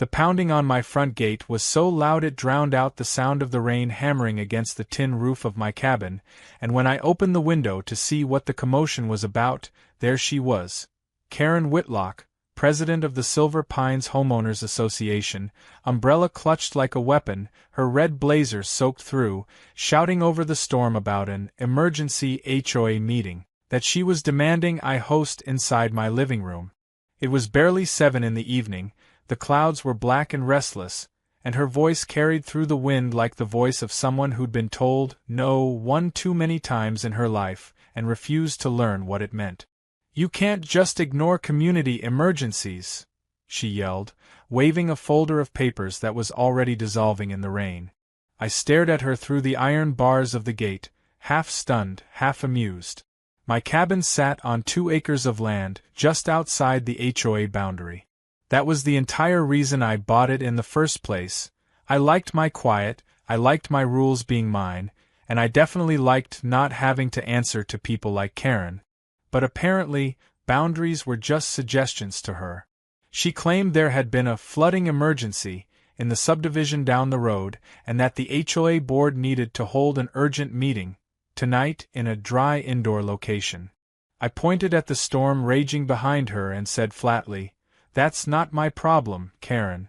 The pounding on my front gate was so loud it drowned out the sound of the rain hammering against the tin roof of my cabin, and when I opened the window to see what the commotion was about, there she was, Karen Whitlock, president of the Silver Pines Homeowners Association, umbrella clutched like a weapon, her red blazer soaked through, shouting over the storm about an emergency HOA meeting that she was demanding I host inside my living room. It was barely 7 in the evening, the clouds were black and restless, and her voice carried through the wind like the voice of someone who'd been told no one too many times in her life and refused to learn what it meant. "You can't just ignore community emergencies," she yelled, waving a folder of papers that was already dissolving in the rain. I stared at her through the iron bars of the gate, half stunned, half amused. My cabin sat on 2 acres of land just outside the HOA boundary. That was the entire reason I bought it in the first place. I liked my quiet, I liked my rules being mine, and I definitely liked not having to answer to people like Karen. But apparently, boundaries were just suggestions to her. She claimed there had been a flooding emergency in the subdivision down the road, and that the HOA board needed to hold an urgent meeting, tonight in a dry indoor location. I pointed at the storm raging behind her and said flatly, "That's not my problem, Karen.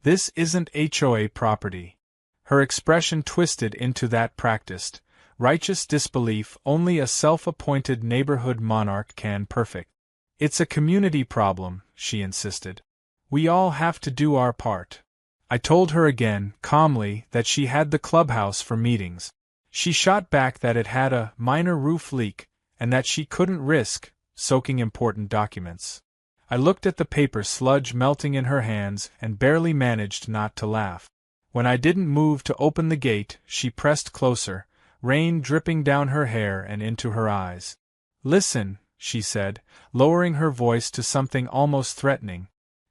This isn't HOA property." Her expression twisted into that practiced, righteous disbelief only a self-appointed neighborhood monarch can perfect. "It's a community problem," she insisted. "We all have to do our part." I told her again, calmly, that she had the clubhouse for meetings. She shot back that it had a minor roof leak, and that she couldn't risk soaking important documents. I looked at the paper sludge melting in her hands and barely managed not to laugh. When I didn't move to open the gate, she pressed closer, rain dripping down her hair and into her eyes. "Listen," she said, lowering her voice to something almost threatening.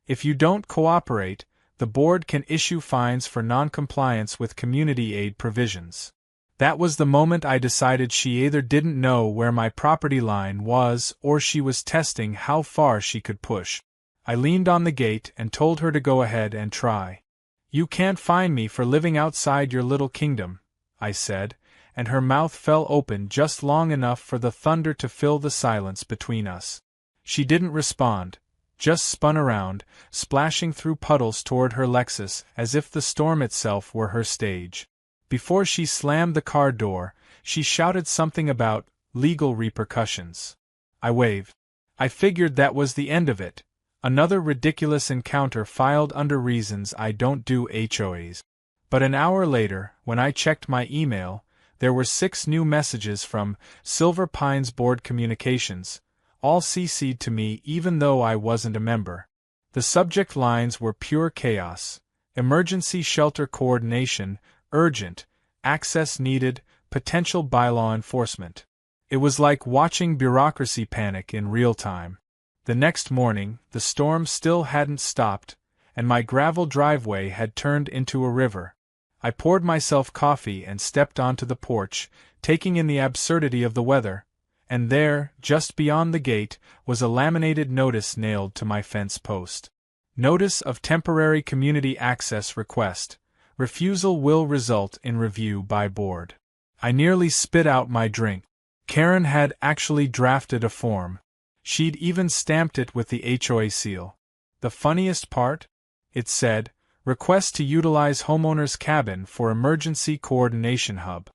"If you don't cooperate, the board can issue fines for non-compliance with community aid provisions." That was the moment I decided she either didn't know where my property line was or she was testing how far she could push. I leaned on the gate and told her to go ahead and try. "You can't fine me for living outside your little kingdom," I said, and her mouth fell open just long enough for the thunder to fill the silence between us. She didn't respond, just spun around, splashing through puddles toward her Lexus as if the storm itself were her stage. Before she slammed the car door, she shouted something about legal repercussions. I waved. I figured that was the end of it. Another ridiculous encounter filed under reasons I don't do HOAs. But an hour later, when I checked my email, there were 6 new messages from Silver Pines Board Communications, all CC'd to me even though I wasn't a member. The subject lines were pure chaos: emergency shelter coordination, urgent, access needed, potential bylaw enforcement. It was like watching bureaucracy panic in real time. The next morning, the storm still hadn't stopped, and my gravel driveway had turned into a river. I poured myself coffee and stepped onto the porch, taking in the absurdity of the weather, and there, just beyond the gate, was a laminated notice nailed to my fence post. Notice of temporary community access request. Refusal will result in review by board. I nearly spit out my drink. Karen had actually drafted a form. She'd even stamped it with the HOA seal. The funniest part? It said, "Request to utilize homeowner's cabin for emergency coordination hub."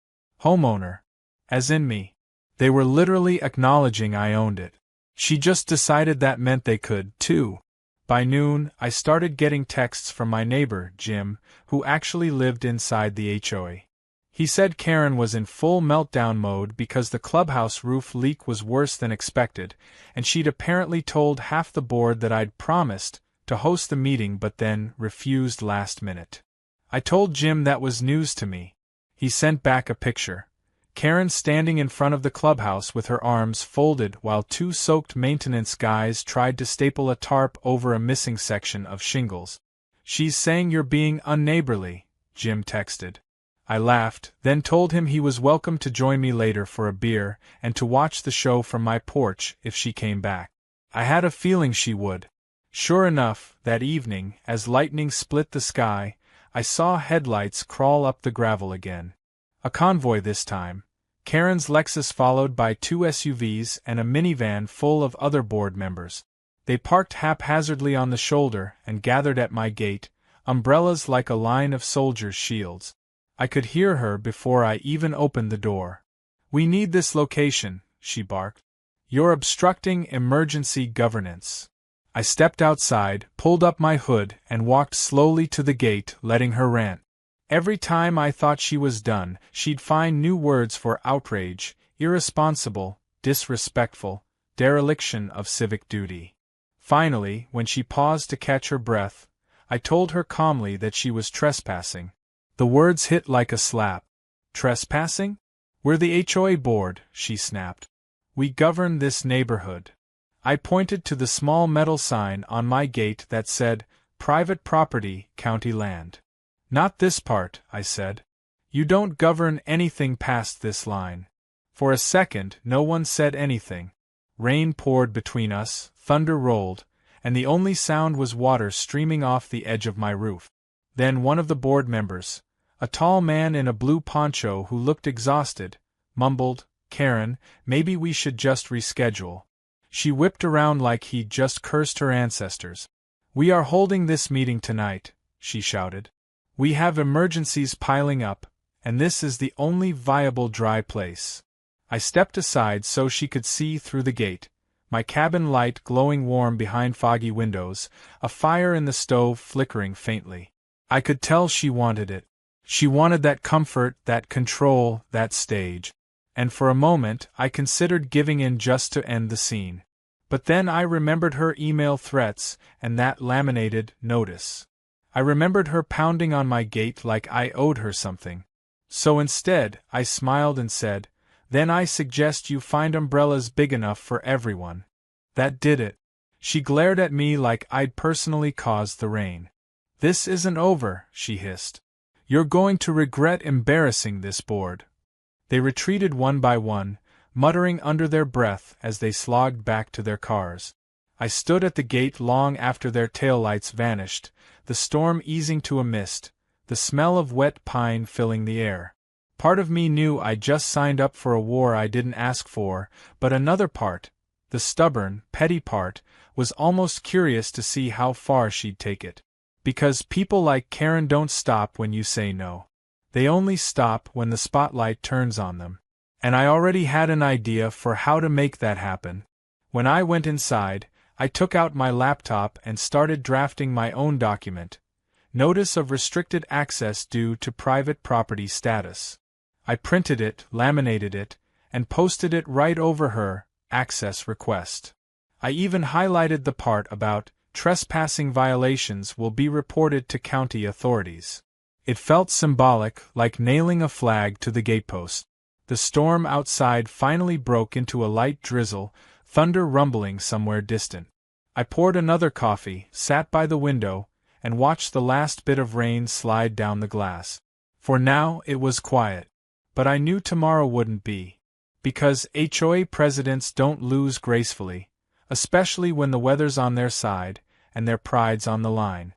Homeowner. As in me. They were literally acknowledging I owned it. She just decided that meant they could, too. By noon, I started getting texts from my neighbor, Jim, who actually lived inside the HOA. He said Karen was in full meltdown mode because the clubhouse roof leak was worse than expected, and she'd apparently told half the board that I'd promised to host the meeting but then refused last minute. I told Jim that was news to me. He sent back a picture. Karen standing in front of the clubhouse with her arms folded while 2 soaked maintenance guys tried to staple a tarp over a missing section of shingles. "She's saying you're being unneighborly," Jim texted. I laughed, then told him he was welcome to join me later for a beer and to watch the show from my porch if she came back. I had a feeling she would. Sure enough, that evening, as lightning split the sky, I saw headlights crawl up the gravel again. A convoy this time. Karen's Lexus followed by 2 SUVs and a minivan full of other board members. They parked haphazardly on the shoulder and gathered at my gate, umbrellas like a line of soldiers' shields. I could hear her before I even opened the door. "We need this location," she barked. "You're obstructing emergency governance." I stepped outside, pulled up my hood, and walked slowly to the gate, letting her rant. Every time I thought she was done, she'd find new words for outrage: irresponsible, disrespectful, dereliction of civic duty. Finally, when she paused to catch her breath, I told her calmly that she was trespassing. The words hit like a slap. "Trespassing? We're the HOA board," she snapped. "We govern this neighborhood." I pointed to the small metal sign on my gate that said, "Private property, county land." "Not this part," I said. "You don't govern anything past this line." For a second, no one said anything. Rain poured between us, thunder rolled, and the only sound was water streaming off the edge of my roof. Then one of the board members, a tall man in a blue poncho who looked exhausted, mumbled, "Karen, maybe we should just reschedule." She whipped around like he'd just cursed her ancestors. "We are holding this meeting tonight," she shouted. "We have emergencies piling up, and this is the only viable dry place." I stepped aside so she could see through the gate, my cabin light glowing warm behind foggy windows, a fire in the stove flickering faintly. I could tell she wanted it. She wanted that comfort, that control, that stage. And for a moment I considered giving in just to end the scene. But then I remembered her email threats and that laminated notice. I remembered her pounding on my gate like I owed her something. So instead, I smiled and said, "Then I suggest you find umbrellas big enough for everyone." That did it. She glared at me like I'd personally caused the rain. "This isn't over," she hissed. "You're going to regret embarrassing this board." They retreated one by one, muttering under their breath as they slogged back to their cars. I stood at the gate long after their taillights vanished, the storm easing to a mist, the smell of wet pine filling the air. Part of me knew I'd just signed up for a war I didn't ask for, but another part, the stubborn, petty part, was almost curious to see how far she'd take it. Because people like Karen don't stop when you say no. They only stop when the spotlight turns on them. And I already had an idea for how to make that happen. When I went inside, I took out my laptop and started drafting my own document. Notice of restricted access due to private property status. I printed it, laminated it, and posted it right over her access request. I even highlighted the part about trespassing violations will be reported to county authorities. It felt symbolic, like nailing a flag to the gatepost. The storm outside finally broke into a light drizzle, thunder rumbling somewhere distant. I poured another coffee, sat by the window, and watched the last bit of rain slide down the glass. For now it was quiet. But I knew tomorrow wouldn't be. Because HOA presidents don't lose gracefully, especially when the weather's on their side, and their pride's on the line.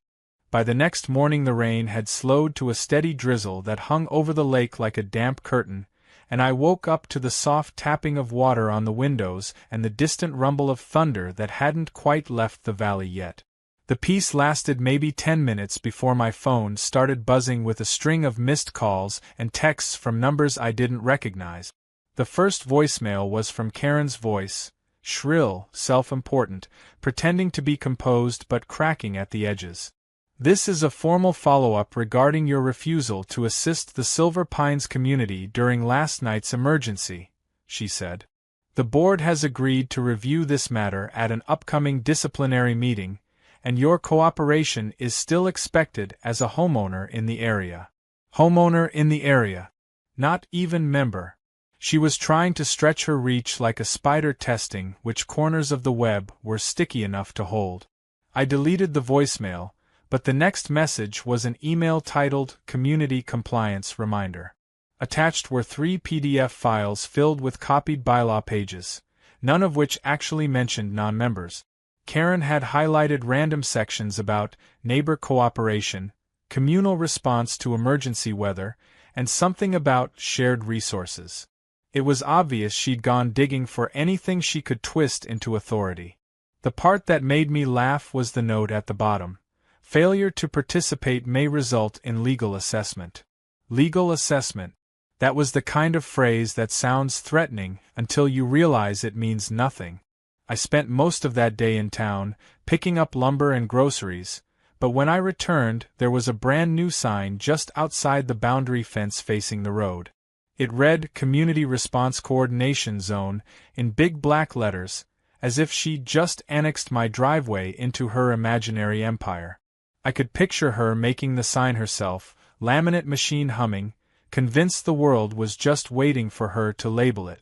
By the next morning the rain had slowed to a steady drizzle that hung over the lake like a damp curtain, and I woke up to the soft tapping of water on the windows and the distant rumble of thunder that hadn't quite left the valley yet. The peace lasted maybe 10 minutes before my phone started buzzing with a string of missed calls and texts from numbers I didn't recognize. The first voicemail was from Karen's voice, shrill, self-important, pretending to be composed but cracking at the edges. "This is a formal follow-up regarding your refusal to assist the Silver Pines community during last night's emergency," she said. "The board has agreed to review this matter at an upcoming disciplinary meeting, and your cooperation is still expected as a homeowner in the area." Homeowner in the area. Not even member. She was trying to stretch her reach like a spider testing which corners of the web were sticky enough to hold. I deleted the voicemail, but the next message was an email titled Community Compliance Reminder. Attached were 3 PDF files filled with copied bylaw pages, none of which actually mentioned non-members. Karen had highlighted random sections about neighbor cooperation, communal response to emergency weather, and something about shared resources. It was obvious she'd gone digging for anything she could twist into authority. The part that made me laugh was the note at the bottom. Failure to participate may result in legal assessment. Legal assessment. That was the kind of phrase that sounds threatening until you realize it means nothing. I spent most of that day in town, picking up lumber and groceries, but when I returned, there was a brand new sign just outside the boundary fence facing the road. It read Community Response Coordination Zone in big black letters, as if she'd just annexed my driveway into her imaginary empire. I could picture her making the sign herself, laminate machine humming, convinced the world was just waiting for her to label it.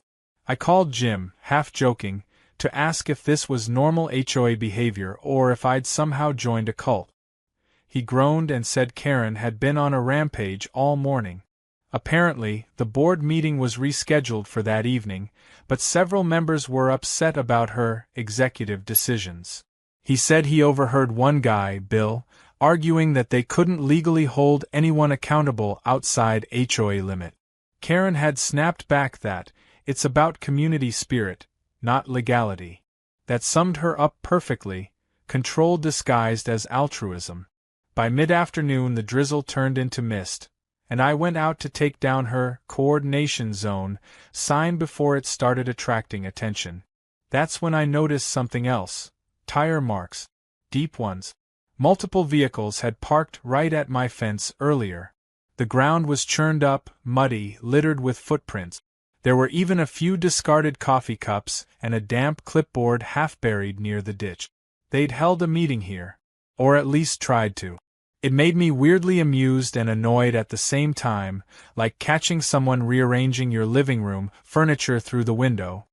I called Jim, half joking, to ask if this was normal HOA behavior or if I'd somehow joined a cult. He groaned and said Karen had been on a rampage all morning. Apparently, the board meeting was rescheduled for that evening, but several members were upset about her executive decisions. He said he overheard one guy, Bill, arguing that they couldn't legally hold anyone accountable outside HOA limit. Karen had snapped back that, it's about community spirit, not legality. That summed her up perfectly, control disguised as altruism. By mid-afternoon the drizzle turned into mist, and I went out to take down her coordination zone sign before it started attracting attention. That's when I noticed something else. Tire marks. Deep ones. Multiple vehicles had parked right at my fence earlier. The ground was churned up, muddy, littered with footprints. There were even a few discarded coffee cups and a damp clipboard half buried near the ditch. They'd held a meeting here. Or at least tried to. It made me weirdly amused and annoyed at the same time, like catching someone rearranging your living room furniture through the window.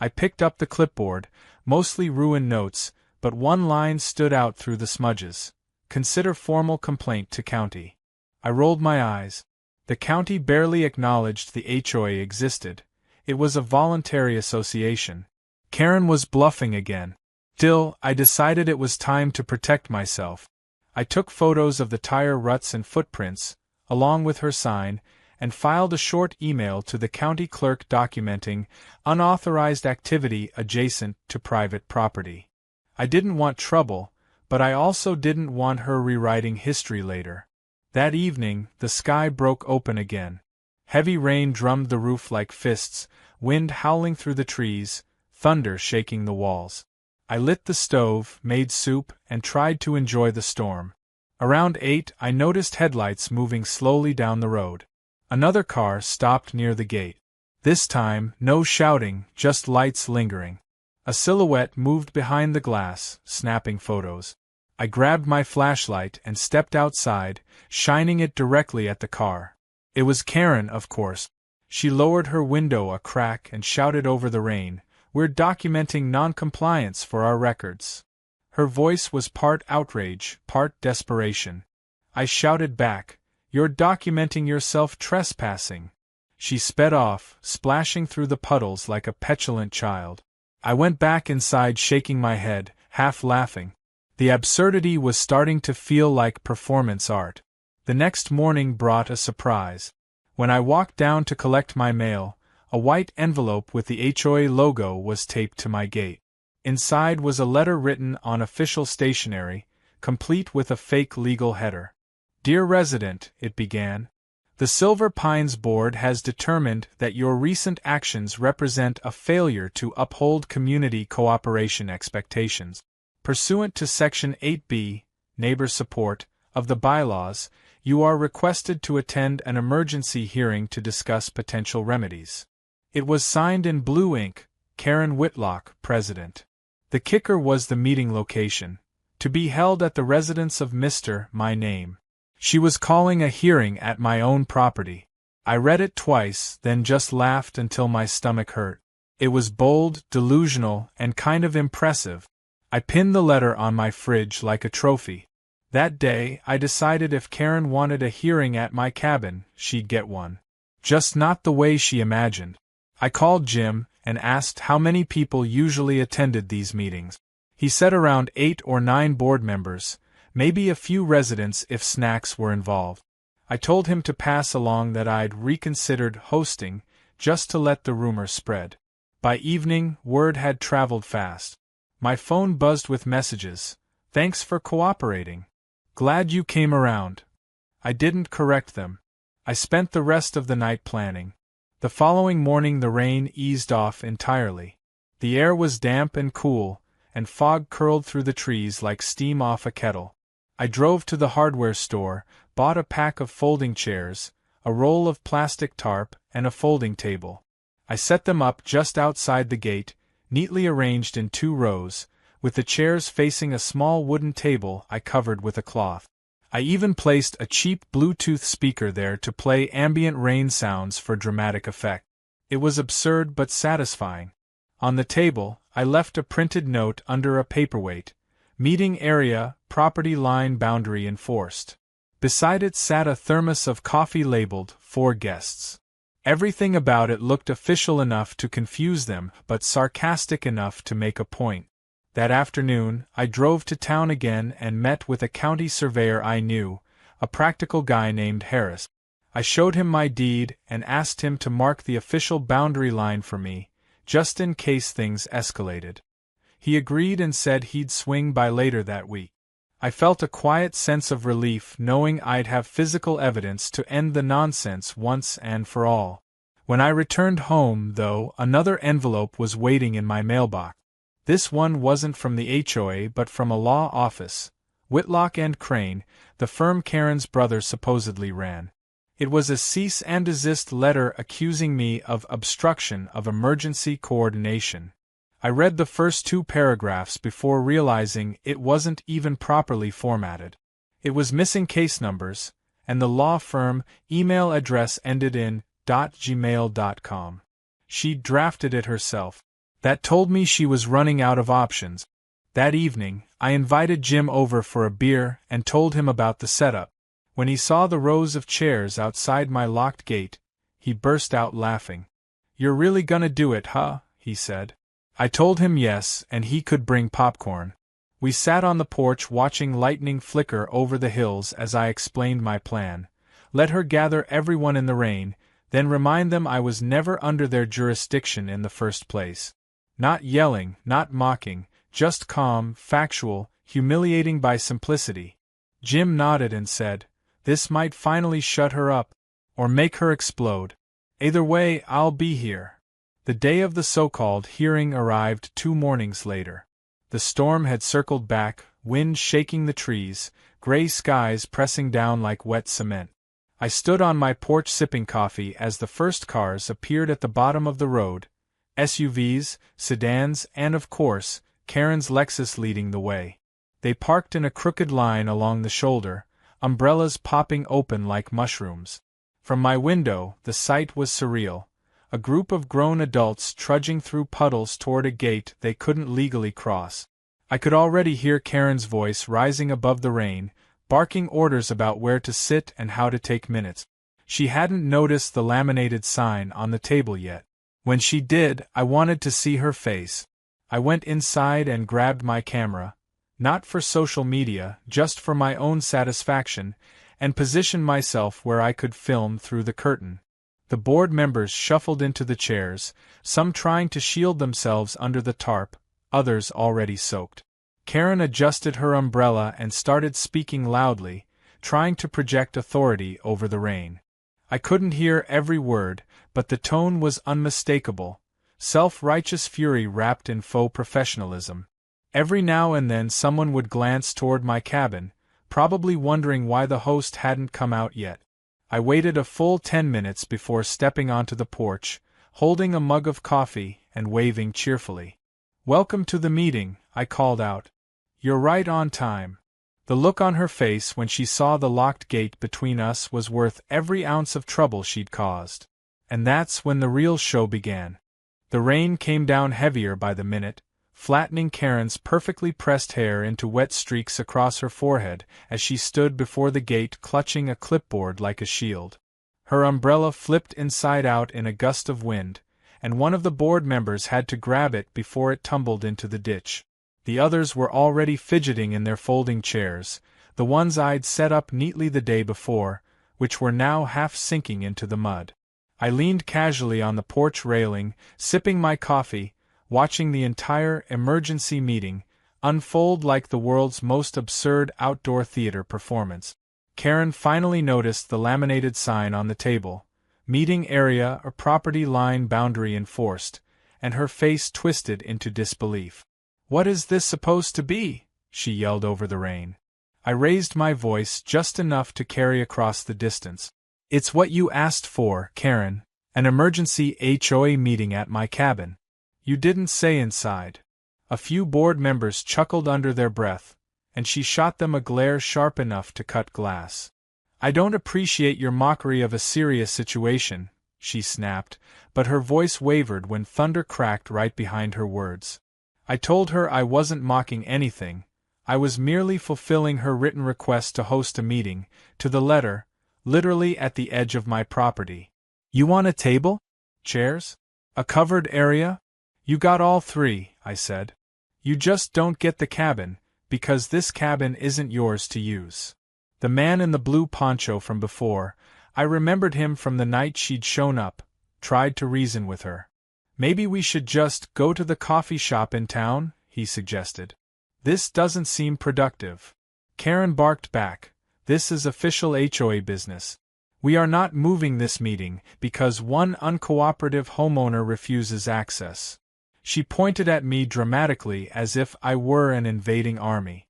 I picked up the clipboard, mostly ruined notes, but one line stood out through the smudges. Consider formal complaint to county. I rolled my eyes. The county barely acknowledged the HOA existed. It was a voluntary association. Karen was bluffing again. Still, I decided it was time to protect myself. I took photos of the tire ruts and footprints, along with her sign, and filed a short email to the county clerk documenting unauthorized activity adjacent to private property. I didn't want trouble, but I also didn't want her rewriting history later. That evening, the sky broke open again. Heavy rain drummed the roof like fists, wind howling through the trees, thunder shaking the walls. I lit the stove, made soup, and tried to enjoy the storm. Around 8, I noticed headlights moving slowly down the road. Another car stopped near the gate. This time, no shouting, just lights lingering. A silhouette moved behind the glass, snapping photos. I grabbed my flashlight and stepped outside, shining it directly at the car. It was Karen, of course. She lowered her window a crack and shouted over the rain, "We're documenting non-compliance for our records." Her voice was part outrage, part desperation. I shouted back, "You're documenting yourself trespassing." She sped off, splashing through the puddles like a petulant child. I went back inside shaking my head, half laughing. The absurdity was starting to feel like performance art. The next morning brought a surprise. When I walked down to collect my mail, a white envelope with the HOA logo was taped to my gate. Inside was a letter written on official stationery, complete with a fake legal header. "Dear resident," it began, "the Silver Pines Board has determined that your recent actions represent a failure to uphold community cooperation expectations. Pursuant to Section 8B, Neighbor Support, of the bylaws, you are requested to attend an emergency hearing to discuss potential remedies." It was signed in blue ink, Karen Whitlock, President. The kicker was the meeting location, to be held at the residence of Mr. My Name. She was calling a hearing at my own property. I read it twice, then just laughed until my stomach hurt. It was bold, delusional, and kind of impressive. I pinned the letter on my fridge like a trophy. That day, I decided if Karen wanted a hearing at my cabin, she'd get one. Just not the way she imagined. I called Jim and asked how many people usually attended these meetings. He said around 8 or 9 board members, maybe a few residents if snacks were involved. I told him to pass along that I'd reconsidered hosting, just to let the rumor spread. By evening, word had traveled fast. My phone buzzed with messages. Thanks for cooperating. Glad you came around. I didn't correct them. I spent the rest of the night planning. The following morning the rain eased off entirely. The air was damp and cool, and fog curled through the trees like steam off a kettle. I drove to the hardware store, bought a pack of folding chairs, a roll of plastic tarp, and a folding table. I set them up just outside the gate, neatly arranged in 2 rows, with the chairs facing a small wooden table I covered with a cloth. I even placed a cheap Bluetooth speaker there to play ambient rain sounds for dramatic effect. It was absurd but satisfying. On the table, I left a printed note under a paperweight. Meeting area, property line boundary enforced. Beside it sat a thermos of coffee labeled, "For guests." Everything about it looked official enough to confuse them, but sarcastic enough to make a point. That afternoon, I drove to town again and met with a county surveyor I knew, a practical guy named Harris. I showed him my deed and asked him to mark the official boundary line for me, just in case things escalated. He agreed and said he'd swing by later that week. I felt a quiet sense of relief knowing I'd have physical evidence to end the nonsense once and for all. When I returned home, though, another envelope was waiting in my mailbox. This one wasn't from the HOA but from a law office, Whitlock and Crane, the firm Karen's brother supposedly ran. It was a cease and desist letter accusing me of obstruction of emergency coordination. I read the first 2 paragraphs before realizing it wasn't even properly formatted. It was missing case numbers, and the law firm email address ended in .gmail.com. She'd drafted it herself. That told me she was running out of options. That evening, I invited Jim over for a beer and told him about the setup. When he saw the rows of chairs outside my locked gate, he burst out laughing. "You're really gonna do it, huh?" he said. I told him yes, and he could bring popcorn. We sat on the porch watching lightning flicker over the hills as I explained my plan. Let her gather everyone in the rain, then remind them I was never under their jurisdiction in the first place. Not yelling, not mocking, just calm, factual, humiliating by simplicity. Jim nodded and said, "This might finally shut her up, or make her explode. Either way, I'll be here." The day of the so-called hearing arrived 2 mornings later. The storm had circled back, wind shaking the trees, gray skies pressing down like wet cement. I stood on my porch sipping coffee as the first cars appeared at the bottom of the road, SUVs, sedans, and of course, Karen's Lexus leading the way. They parked in a crooked line along the shoulder, umbrellas popping open like mushrooms. From my window, the sight was surreal. A group of grown adults trudging through puddles toward a gate they couldn't legally cross. I could already hear Karen's voice rising above the rain, barking orders about where to sit and how to take minutes. She hadn't noticed the laminated sign on the table yet. When she did, I wanted to see her face. I went inside and grabbed my camera, not for social media, just for my own satisfaction, and positioned myself where I could film through the curtain. The board members shuffled into the chairs, some trying to shield themselves under the tarp, others already soaked. Karen adjusted her umbrella and started speaking loudly, trying to project authority over the rain. I couldn't hear every word, but the tone was unmistakable, self-righteous fury wrapped in faux professionalism. Every now and then someone would glance toward my cabin, probably wondering why the host hadn't come out yet. I waited a full 10 minutes before stepping onto the porch, holding a mug of coffee and waving cheerfully. "Welcome to the meeting," I called out. "You're right on time." The look on her face when she saw the locked gate between us was worth every ounce of trouble she'd caused. And that's when the real show began. The rain came down heavier by the minute, flattening Karen's perfectly pressed hair into wet streaks across her forehead as she stood before the gate clutching a clipboard like a shield. Her umbrella flipped inside out in a gust of wind, and one of the board members had to grab it before it tumbled into the ditch. The others were already fidgeting in their folding chairs, the ones I'd set up neatly the day before, which were now half sinking into the mud. I leaned casually on the porch railing, sipping my coffee, watching the entire emergency meeting unfold like the world's most absurd outdoor theater performance. Karen finally noticed the laminated sign on the table, "Meeting area or property line boundary enforced," and her face twisted into disbelief. "What is this supposed to be?" she yelled over the rain. I raised my voice just enough to carry across the distance. "It's what you asked for, Karen, an emergency HOA meeting at my cabin. You didn't say inside." A few board members chuckled under their breath, and she shot them a glare sharp enough to cut glass. "I don't appreciate your mockery of a serious situation," she snapped, but her voice wavered when thunder cracked right behind her words. I told her I wasn't mocking anything. I was merely fulfilling her written request to host a meeting, to the letter, literally at the edge of my property. "You want a table? Chairs? A covered area?" "You got all three," I said. "You just don't get the cabin, because this cabin isn't yours to use." The man in the blue poncho from before, I remembered him from the night she'd shown up, tried to reason with her. "Maybe we should just go to the coffee shop in town," he suggested. "This doesn't seem productive." Karen barked back, "This is official HOA business. We are not moving this meeting because one uncooperative homeowner refuses access." She pointed at me dramatically as if I were an invading army.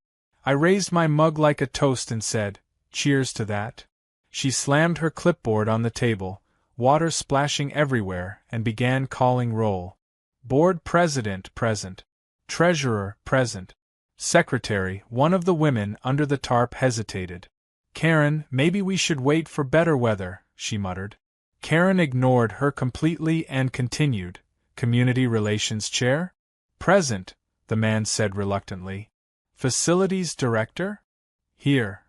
I raised my mug like a toast and said, "Cheers to that." She slammed her clipboard on the table, water splashing everywhere, and began calling roll. "Board president present. Treasurer present. Secretary." One of the women under the tarp hesitated. "Karen, maybe we should wait for better weather," she muttered. Karen ignored her completely and continued, "Community Relations Chair?" "Present," the man said reluctantly. "Facilities Director?" "Here."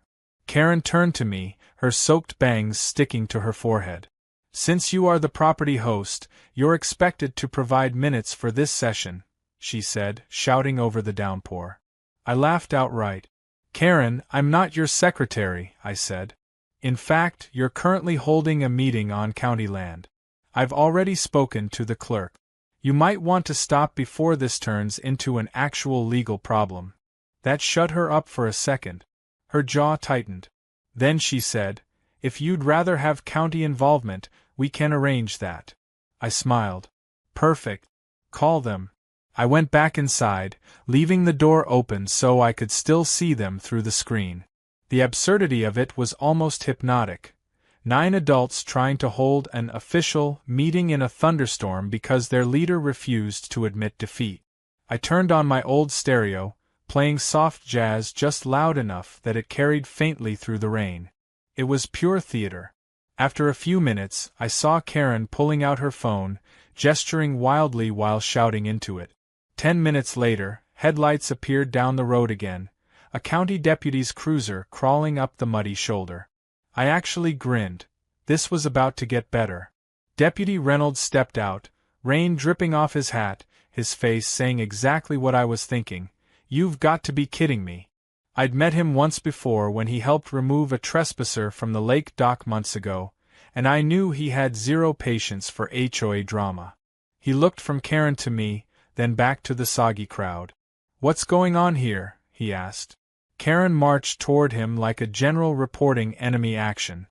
Karen turned to me, her soaked bangs sticking to her forehead. "Since you are the property host, you're expected to provide minutes for this session," she said, shouting over the downpour. I laughed outright. "Karen, I'm not your secretary," I said. "In fact, you're currently holding a meeting on county land. I've already spoken to the clerk. You might want to stop before this turns into an actual legal problem." That shut her up for a second. Her jaw tightened. Then she said, "If you'd rather have county involvement, we can arrange that." I smiled. "Perfect. Call them." I went back inside, leaving the door open so I could still see them through the screen. The absurdity of it was almost hypnotic. 9 adults trying to hold an official meeting in a thunderstorm because their leader refused to admit defeat. I turned on my old stereo, playing soft jazz just loud enough that it carried faintly through the rain. It was pure theater. After a few minutes, I saw Karen pulling out her phone, gesturing wildly while shouting into it. 10 minutes later, headlights appeared down the road again, a county deputy's cruiser crawling up the muddy shoulder. I actually grinned. This was about to get better. Deputy Reynolds stepped out, rain dripping off his hat, his face saying exactly what I was thinking. "You've got to be kidding me." I'd met him once before when he helped remove a trespasser from the lake dock months ago, and I knew he had zero patience for HOA drama. He looked from Karen to me, then back to the soggy crowd. "What's going on here?" he asked. Karen marched toward him like a general reporting enemy action.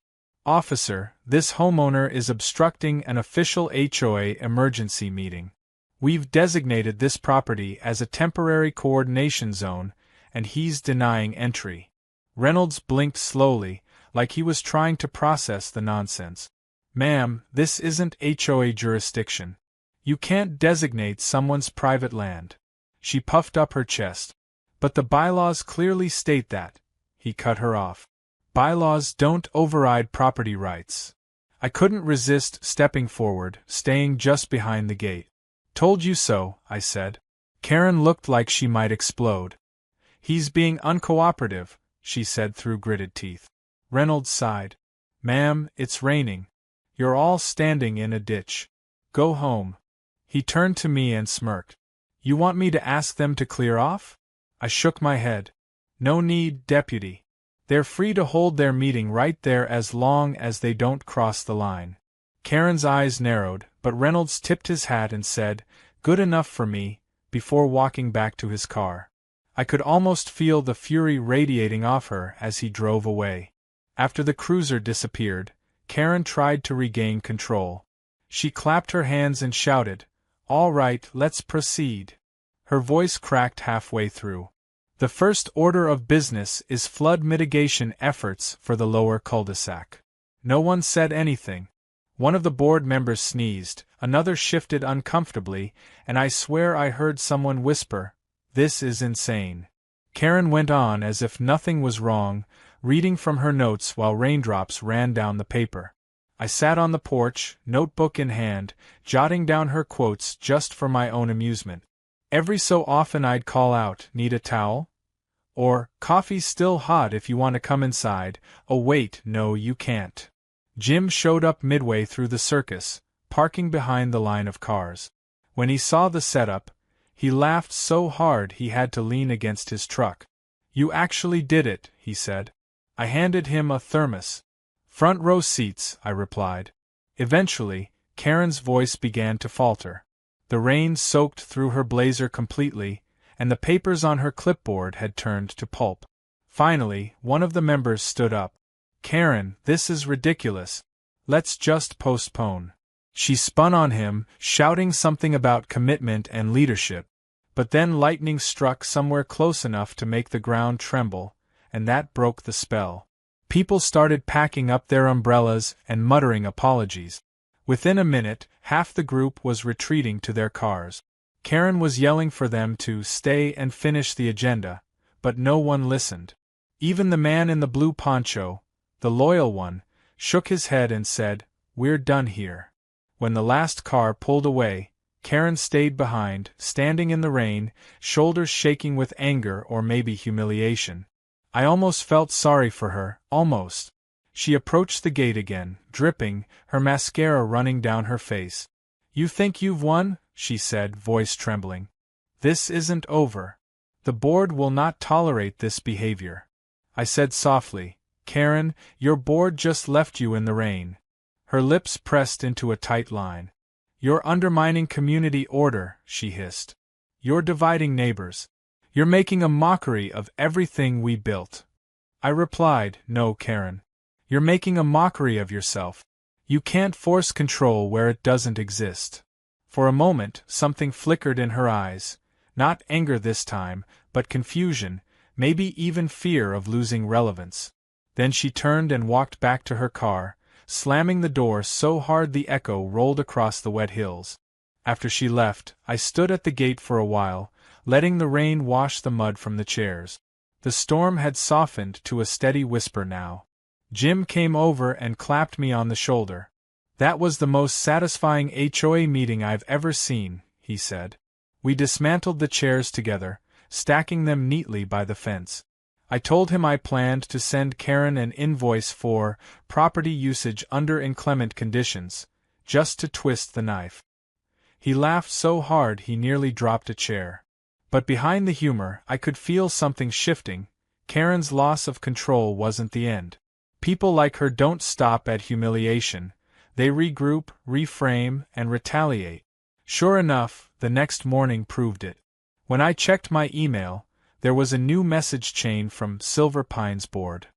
"Officer, this homeowner is obstructing an official HOA emergency meeting. We've designated this property as a temporary coordination zone, and he's denying entry." Reynolds blinked slowly, like he was trying to process the nonsense. "Ma'am, this isn't HOA jurisdiction. You can't designate someone's private land." She puffed up her chest. "But the bylaws clearly state that." He cut her off. "Bylaws don't override property rights." I couldn't resist stepping forward, staying just behind the gate. "Told you so," I said. Karen looked like she might explode. "He's being uncooperative," she said through gritted teeth. Reynolds sighed. "Ma'am, it's raining. You're all standing in a ditch. Go home." He turned to me and smirked. "You want me to ask them to clear off?" I shook my head. No need, deputy. They're free to hold their meeting right there as long as they don't cross the line. Karen's eyes narrowed, but Reynolds tipped his hat and said, "Good enough for me," before walking back to his car. I could almost feel the fury radiating off her as he drove away. After the cruiser disappeared, Karen tried to regain control. She clapped her hands and shouted, "All right, let's proceed." Her voice cracked halfway through. "The first order of business is flood mitigation efforts for the lower cul-de-sac." No one said anything. One of the board members sneezed, another shifted uncomfortably, and I swear I heard someone whisper, "This is insane." Karen went on as if nothing was wrong, reading from her notes while raindrops ran down the paper. I sat on the porch, notebook in hand, jotting down her quotes just for my own amusement. Every so often I'd call out, "Need a towel?" Or, "Coffee's still hot if you want to come inside." "Oh wait, no you can't." Jim showed up midway through the circus, parking behind the line of cars. When he saw the setup, he laughed so hard he had to lean against his truck. "You actually did it," he said. I handed him a thermos. "Front row seats," I replied. Eventually, Karen's voice began to falter. The rain soaked through her blazer completely, and the papers on her clipboard had turned to pulp. Finally, one of the members stood up. "Karen, this is ridiculous. Let's just postpone." She spun on him, shouting something about commitment and leadership. But then lightning struck somewhere close enough to make the ground tremble, and that broke the spell. People started packing up their umbrellas and muttering apologies. Within a minute, half the group was retreating to their cars. Karen was yelling for them to stay and finish the agenda, but no one listened. Even the man in the blue poncho, the loyal one, shook his head and said, "We're done here." When the last car pulled away, Karen stayed behind, standing in the rain, shoulders shaking with anger or maybe humiliation. I almost felt sorry for her, almost. She approached the gate again, dripping, her mascara running down her face. "You think you've won?" she said, voice trembling. "This isn't over. The board will not tolerate this behavior." I said softly, "Karen, your board just left you in the rain." Her lips pressed into a tight line. "You're undermining community order," she hissed. "You're dividing neighbors. You're making a mockery of everything we built." I replied, "No, Karen. You're making a mockery of yourself. You can't force control where it doesn't exist." For a moment, something flickered in her eyes, not anger this time, but confusion, maybe even fear of losing relevance. Then she turned and walked back to her car, slamming the door so hard the echo rolled across the wet hills. After she left, I stood at the gate for a while, letting the rain wash the mud from the chairs. The storm had softened to a steady whisper now. Jim came over and clapped me on the shoulder. "That was the most satisfying HOA meeting I've ever seen," he said. We dismantled the chairs together, stacking them neatly by the fence. I told him I planned to send Karen an invoice for property usage under inclement conditions, just to twist the knife. He laughed so hard he nearly dropped a chair. But behind the humor, I could feel something shifting. Karen's loss of control wasn't the end. People like her don't stop at humiliation. They regroup, reframe, and retaliate. Sure enough, the next morning proved it. When I checked my email, there was a new message chain from Silver Pine's board.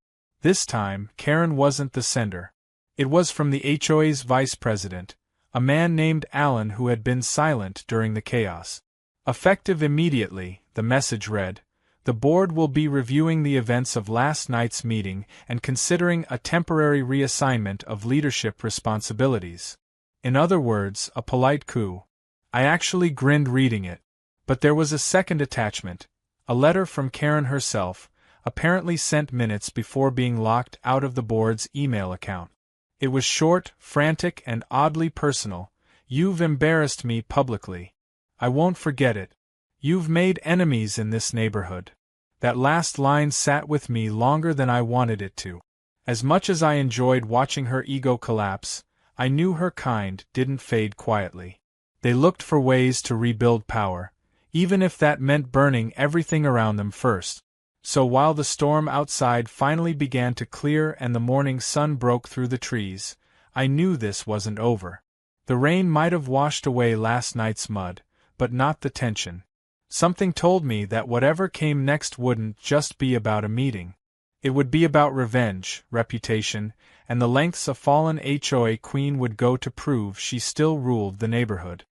This time, Karen wasn't the sender. It was from the HOA's vice president, a man named Allen who had been silent during the chaos. Effective immediately, the message read, "The board will be reviewing the events of last night's meeting and considering a temporary reassignment of leadership responsibilities." In other words, a polite coup. I actually grinned reading it. But there was a second attachment. A letter from Karen herself, apparently sent minutes before being locked out of the board's email account. It was short, frantic, and oddly personal. "You've embarrassed me publicly. I won't forget it. You've made enemies in this neighborhood." That last line sat with me longer than I wanted it to. As much as I enjoyed watching her ego collapse, I knew her kind didn't fade quietly. They looked for ways to rebuild power, even if that meant burning everything around them first. So while the storm outside finally began to clear and the morning sun broke through the trees, I knew this wasn't over. The rain might have washed away last night's mud, but not the tension. Something told me that whatever came next wouldn't just be about a meeting. It would be about revenge, reputation, and the lengths a fallen HOA queen would go to prove she still ruled the neighborhood.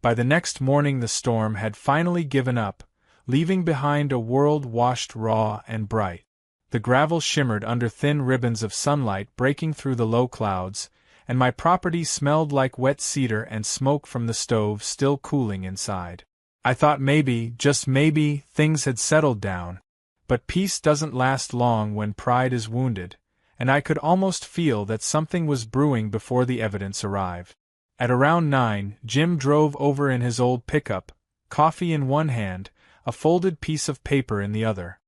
By the next morning the storm had finally given up, leaving behind a world washed raw and bright. The gravel shimmered under thin ribbons of sunlight breaking through the low clouds, and my property smelled like wet cedar and smoke from the stove still cooling inside. I thought maybe, just maybe, things had settled down. But peace doesn't last long when pride is wounded, and I could almost feel that something was brewing before the evidence arrived. At around 9, Jim drove over in his old pickup, coffee in one hand, a folded piece of paper in the other.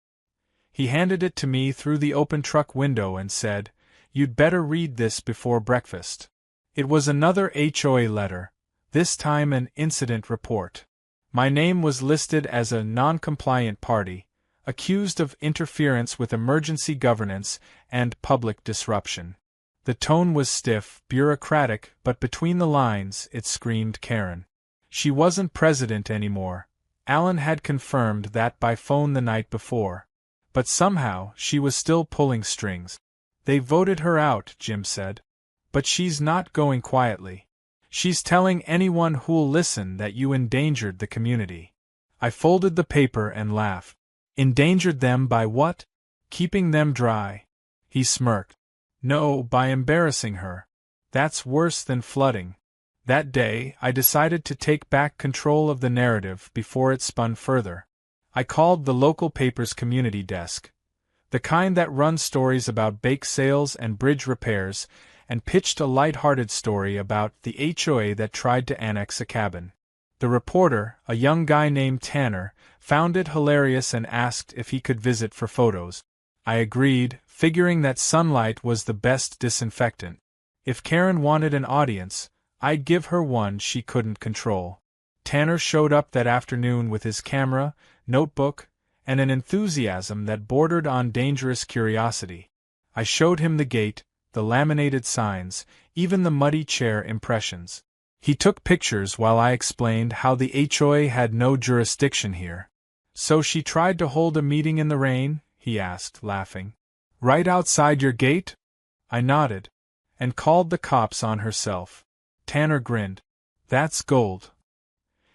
He handed it to me through the open truck window and said, "You'd better read this before breakfast." It was another HOA letter, this time an incident report. My name was listed as a non-compliant party, accused of interference with emergency governance and public disruption. The tone was stiff, bureaucratic, but between the lines it screamed Karen. She wasn't president anymore. Alan had confirmed that by phone the night before. But somehow she was still pulling strings. "They voted her out," Jim said. "But she's not going quietly. She's telling anyone who'll listen that you endangered the community." I folded the paper and laughed. "Endangered them by what?" "Keeping them dry." He smirked. "No, by embarrassing her. That's worse than flooding." That day, I decided to take back control of the narrative before it spun further. I called the local paper's community desk, the kind that runs stories about bake sales and bridge repairs, and pitched a light-hearted story about the HOA that tried to annex a cabin. The reporter, a young guy named Tanner, found it hilarious and asked if he could visit for photos. I agreed, figuring that sunlight was the best disinfectant. If Karen wanted an audience, I'd give her one she couldn't control. Tanner showed up that afternoon with his camera, notebook, and an enthusiasm that bordered on dangerous curiosity. I showed him the gate, the laminated signs, even the muddy chair impressions. He took pictures while I explained how the HOA had no jurisdiction here. "So she tried to hold a meeting in the rain?" he asked, laughing. "Right outside your gate?" I nodded. "And called the cops on herself." Tanner grinned. "That's gold."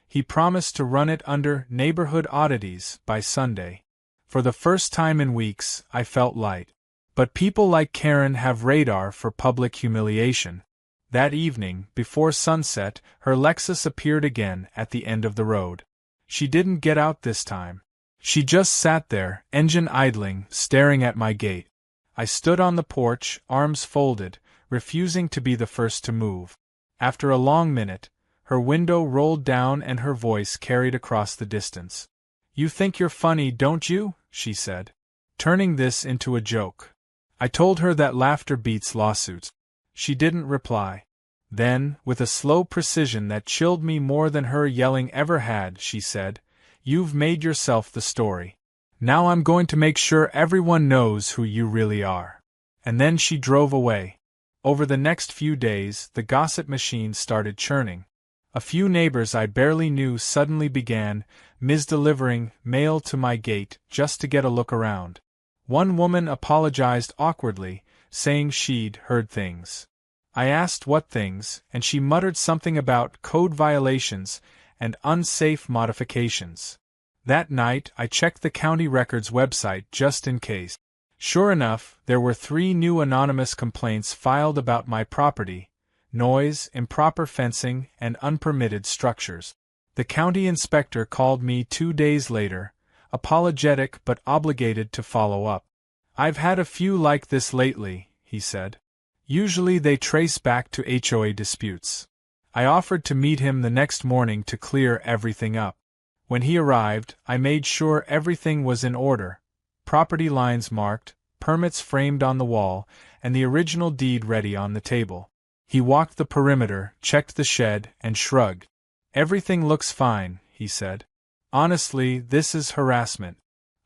He promised to run it under neighborhood oddities by Sunday. For the first time in weeks, I felt light. But people like Karen have radar for public humiliation. That evening, before sunset, her Lexus appeared again at the end of the road. She didn't get out this time. She just sat there, engine idling, staring at my gate. I stood on the porch, arms folded, refusing to be the first to move. After a long minute, her window rolled down and her voice carried across the distance. "You think you're funny, don't you?" she said, turning this into a joke. I told her that laughter beats lawsuits. She didn't reply. Then, with a slow precision that chilled me more than her yelling ever had, she said, "You've made yourself the story. Now I'm going to make sure everyone knows who you really are." And then she drove away. Over the next few days, the gossip machine started churning. A few neighbors I barely knew suddenly began delivering mail to my gate just to get a look around. One woman apologized awkwardly, saying she'd heard things. I asked what things, and she muttered something about code violations and unsafe modifications. That night, I checked the county records website just in case. Sure enough, there were 3 new anonymous complaints filed about my property: noise, improper fencing, and unpermitted structures. The county inspector called me 2 days later, apologetic but obligated to follow up. "I've had a few like this lately," he said. "Usually they trace back to HOA disputes." I offered to meet him the next morning to clear everything up. When he arrived, I made sure everything was in order: property lines marked, permits framed on the wall, and the original deed ready on the table. He walked the perimeter, checked the shed, and shrugged. "Everything looks fine," he said. Honestly, this is harassment.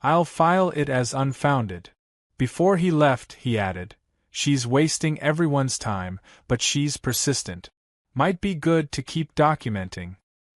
I'll file it as unfounded. Before he left, he added, she's wasting everyone's time, but she's persistent. Might be good to keep documenting.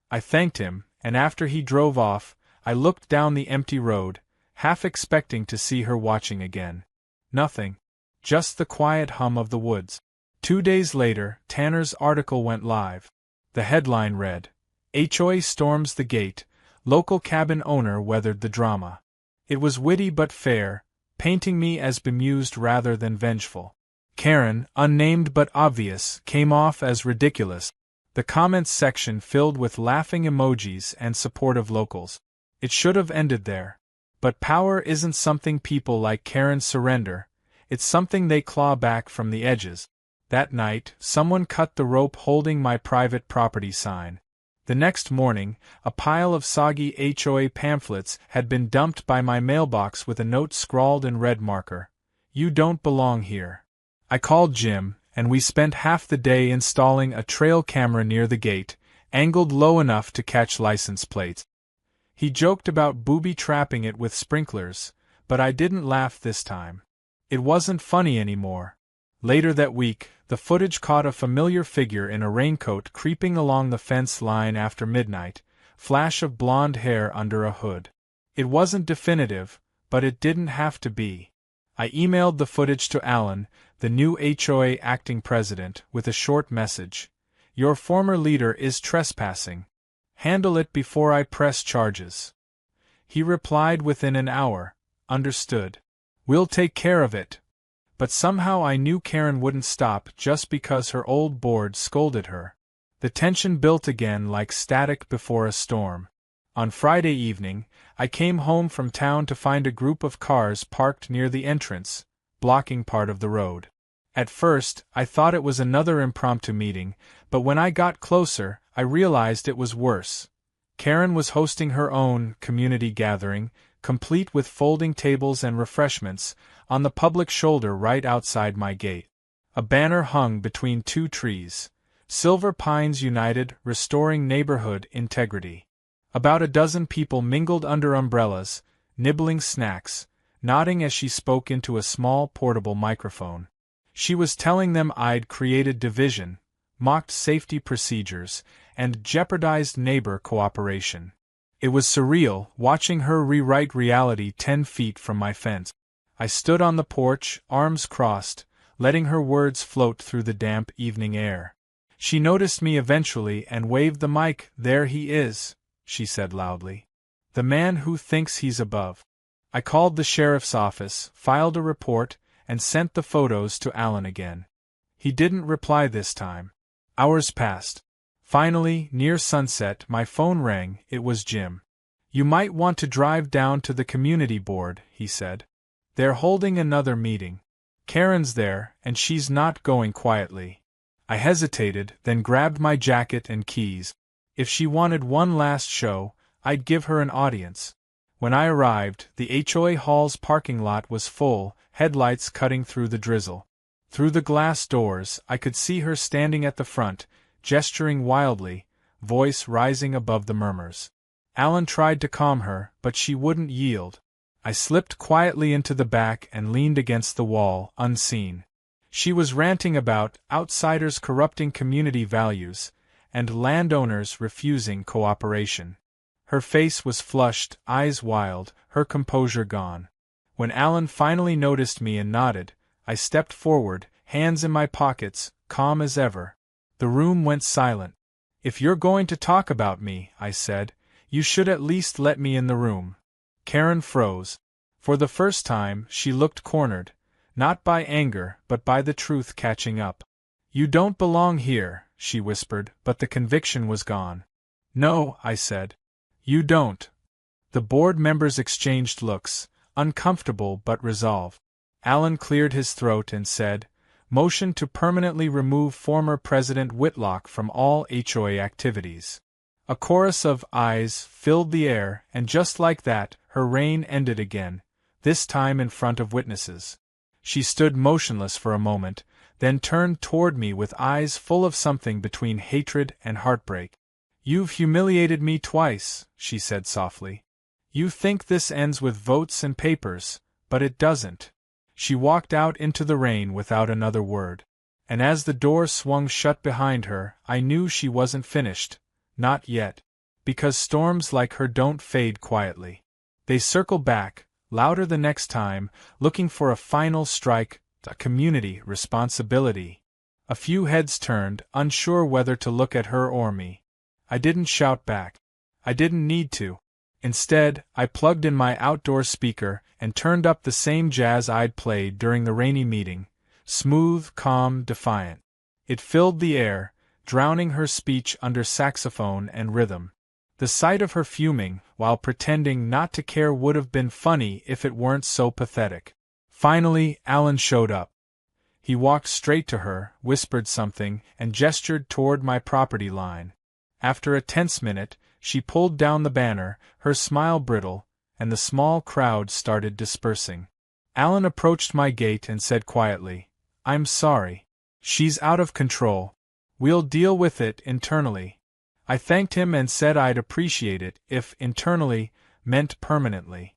I thanked him, and after he drove off, I looked down the empty road, half expecting to see her watching again. Nothing. Just the quiet hum of the woods. 2 days later, Tanner's article went live. The headline read, HOA storms the gate, local cabin owner weathered the drama. It was witty but fair, painting me as bemused rather than vengeful. Karen, unnamed but obvious, came off as ridiculous. The comments section filled with laughing emojis and supportive locals. It should have ended there. But power isn't something people like Karen surrender, it's something they claw back from the edges. That night, someone cut the rope holding my private property sign. The next morning, a pile of soggy HOA pamphlets had been dumped by my mailbox with a note scrawled in red marker. You don't belong here. I called Jim, and we spent half the day installing a trail camera near the gate, angled low enough to catch license plates. He joked about booby-trapping it with sprinklers, but I didn't laugh this time. It wasn't funny anymore. Later that week, the footage caught a familiar figure in a raincoat creeping along the fence line after midnight, flash of blonde hair under a hood. It wasn't definitive, but it didn't have to be. I emailed the footage to Alan, the new HOA acting president, with a short message. Your former leader is trespassing. Handle it before I press charges. He replied within an hour, understood. We'll take care of it. But somehow I knew Karen wouldn't stop just because her old board scolded her. The tension built again like static before a storm. On Friday evening, I came home from town to find a group of cars parked near the entrance, blocking part of the road. At first, I thought it was another impromptu meeting, but when I got closer, I realized it was worse. Karen was hosting her own community gathering, complete with folding tables and refreshments, on the public shoulder right outside my gate. A banner hung between 2 trees. Silver Pines United, restoring neighborhood integrity. About a dozen people mingled under umbrellas, nibbling snacks, nodding as she spoke into a small portable microphone. She was telling them I'd created division, mocked safety procedures, and jeopardized neighbor cooperation. It was surreal, watching her rewrite reality 10 feet from my fence. I stood on the porch, arms crossed, letting her words float through the damp evening air. She noticed me eventually and waved the mic. There he is, she said loudly. The man who thinks he's above. I called the sheriff's office, filed a report, and sent the photos to Alan again. He didn't reply this time. Hours passed. Finally, near sunset, my phone rang. It was Jim. You might want to drive down to the community board, he said. They're holding another meeting. Karen's there, and she's not going quietly. I hesitated, then grabbed my jacket and keys. If she wanted one last show, I'd give her an audience. When I arrived, the HOA hall's parking lot was full, headlights cutting through the drizzle. Through the glass doors, I could see her standing at the front, gesturing wildly, voice rising above the murmurs. Alan tried to calm her, but she wouldn't yield. I slipped quietly into the back and leaned against the wall, unseen. She was ranting about outsiders corrupting community values, and landowners refusing cooperation. Her face was flushed, eyes wild, her composure gone. When Alan finally noticed me and nodded, I stepped forward, hands in my pockets, calm as ever. The room went silent. If you're going to talk about me, I said, you should at least let me in the room. Karen froze. For the first time, she looked cornered, not by anger, but by the truth catching up. You don't belong here, she whispered, but the conviction was gone. No, I said. You don't. The board members exchanged looks, uncomfortable but resolved. Alan cleared his throat and said, Motion to permanently remove former President Whitlock from all HOA activities. A chorus of ayes filled the air, and just like that, her reign ended again, this time in front of witnesses. She stood motionless for a moment, then turned toward me with eyes full of something between hatred and heartbreak. "You've humiliated me twice," she said softly. "You think this ends with votes and papers, but it doesn't." She walked out into the rain without another word. And as the door swung shut behind her, I knew she wasn't finished. Not yet. Because storms like her don't fade quietly. They circle back, louder the next time, looking for a final strike, a community responsibility. A few heads turned, unsure whether to look at her or me. I didn't shout back. I didn't need to. Instead, I plugged in my outdoor speaker and turned up the same jazz I'd played during the rainy meeting, smooth, calm, defiant. It filled the air, drowning her speech under saxophone and rhythm. The sight of her fuming, while pretending not to care, would have been funny if it weren't so pathetic. Finally, Alan showed up. He walked straight to her, whispered something, and gestured toward my property line. After a tense minute, she pulled down the banner, her smile brittle, and the small crowd started dispersing. Alan approached my gate and said quietly, "I'm sorry. She's out of control. We'll deal with it internally." I thanked him and said I'd appreciate it if internally meant permanently.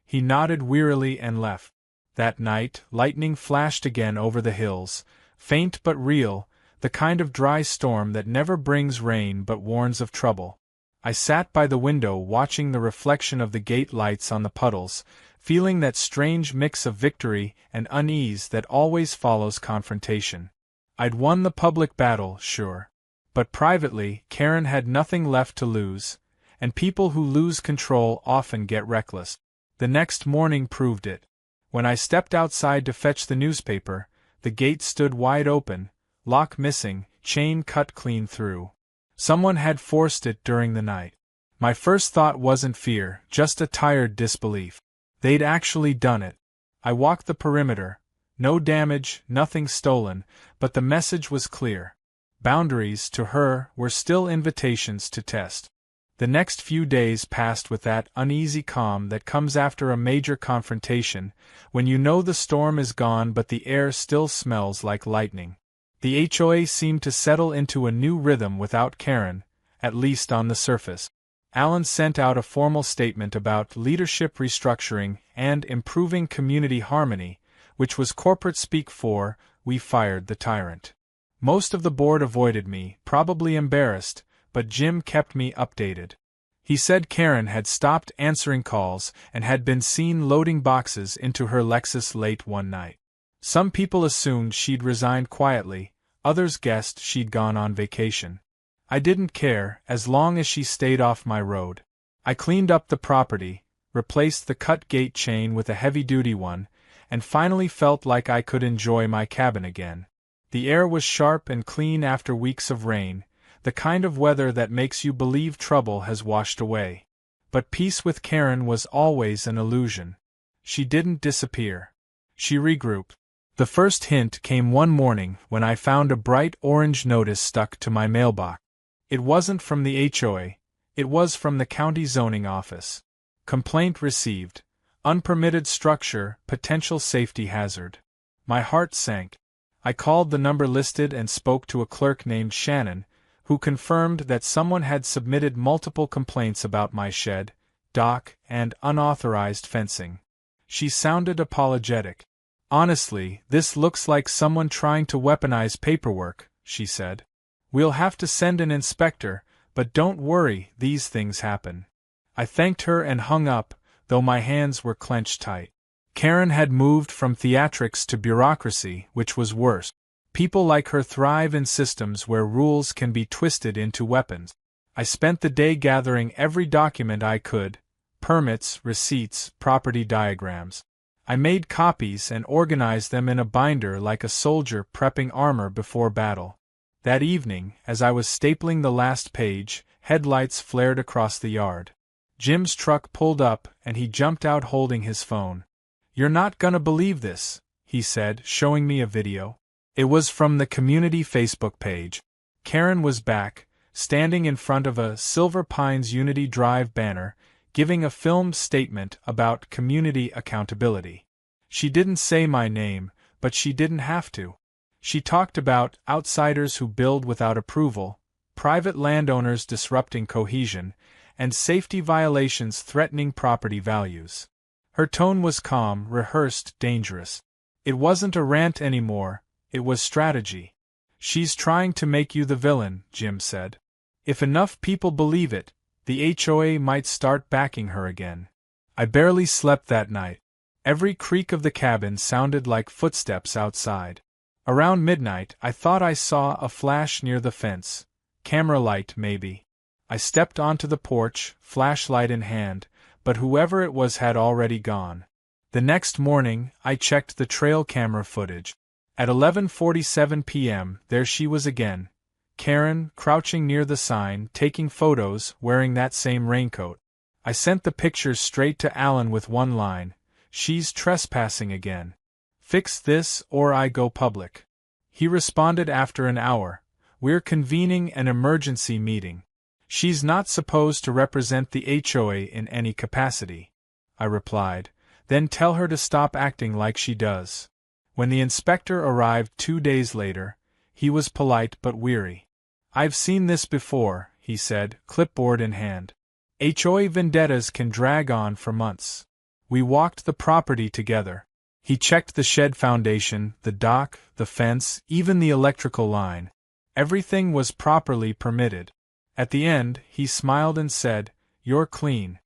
He nodded wearily and left. That night, lightning flashed again over the hills, faint but real, the kind of dry storm that never brings rain but warns of trouble. I sat by the window watching the reflection of the gate lights on the puddles, feeling that strange mix of victory and unease that always follows confrontation. I'd won the public battle, sure. But privately, Karen had nothing left to lose, and people who lose control often get reckless. The next morning proved it. When I stepped outside to fetch the newspaper, the gate stood wide open, lock missing, chain cut clean through. Someone had forced it during the night. My first thought wasn't fear, just a tired disbelief. They'd actually done it. I walked the perimeter. No damage, nothing stolen, but the message was clear. Boundaries, to her, were still invitations to test. The next few days passed with that uneasy calm that comes after a major confrontation, when you know the storm is gone but the air still smells like lightning. The HOA seemed to settle into a new rhythm without Karen, at least on the surface. Alan sent out a formal statement about leadership restructuring and improving community harmony, which was corporate speak for, "We fired the tyrant." Most of the board avoided me, probably embarrassed, but Jim kept me updated. He said Karen had stopped answering calls and had been seen loading boxes into her Lexus late one night. Some people assumed she'd resigned quietly, others guessed she'd gone on vacation. I didn't care, as long as she stayed off my road. I cleaned up the property, replaced the cut gate chain with a heavy-duty one, and finally felt like I could enjoy my cabin again. The air was sharp and clean after weeks of rain, the kind of weather that makes you believe trouble has washed away. But peace with Karen was always an illusion. She didn't disappear. She regrouped. The first hint came one morning when I found a bright orange notice stuck to my mailbox. It wasn't from the HOA, it was from the county zoning office. Complaint received. Unpermitted structure, potential safety hazard. My heart sank. I called the number listed and spoke to a clerk named Shannon, who confirmed that someone had submitted multiple complaints about my shed, dock, and unauthorized fencing. She sounded apologetic. "Honestly, this looks like someone trying to weaponize paperwork," she said. "We'll have to send an inspector, but don't worry, these things happen." I thanked her and hung up, though my hands were clenched tight. Karen had moved from theatrics to bureaucracy, which was worse. People like her thrive in systems where rules can be twisted into weapons. I spent the day gathering every document I could: permits, receipts, property diagrams. I made copies and organized them in a binder like a soldier prepping armor before battle. That evening, as I was stapling the last page, headlights flared across the yard. Jim's truck pulled up and he jumped out holding his phone. "You're not gonna believe this," he said, showing me a video. It was from the community Facebook page. Karen was back, standing in front of a Silver Pines Unity Drive banner, giving a filmed statement about community accountability. She didn't say my name, but she didn't have to. She talked about outsiders who build without approval, private landowners disrupting cohesion, and safety violations threatening property values. Her tone was calm, rehearsed, dangerous. It wasn't a rant anymore, it was strategy. "She's trying to make you the villain," Jim said. "If enough people believe it, the HOA might start backing her again." I barely slept that night. Every creak of the cabin sounded like footsteps outside. Around midnight, I thought I saw a flash near the fence. Camera light, maybe. I stepped onto the porch, flashlight in hand, but whoever it was had already gone. The next morning, I checked the trail camera footage. At 11:47 p.m., there she was again. Karen, crouching near the sign, taking photos, wearing that same raincoat. I sent the pictures straight to Alan with one line: "She's trespassing again. Fix this or I go public." He responded after an hour: "We're convening an emergency meeting." "She's not supposed to represent the HOA in any capacity," I replied. "Then tell her to stop acting like she does." When the inspector arrived 2 days later, he was polite but weary. "I've seen this before," he said, clipboard in hand. "HOA vendettas can drag on for months." We walked the property together. He checked the shed foundation, the dock, the fence, even the electrical line. Everything was properly permitted. At the end, he smiled and said, "You're clean.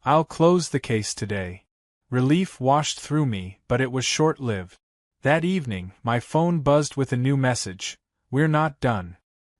I'll close the case today." Relief washed through me, but it was short-lived. That evening, my phone buzzed with a new message: "We're not done."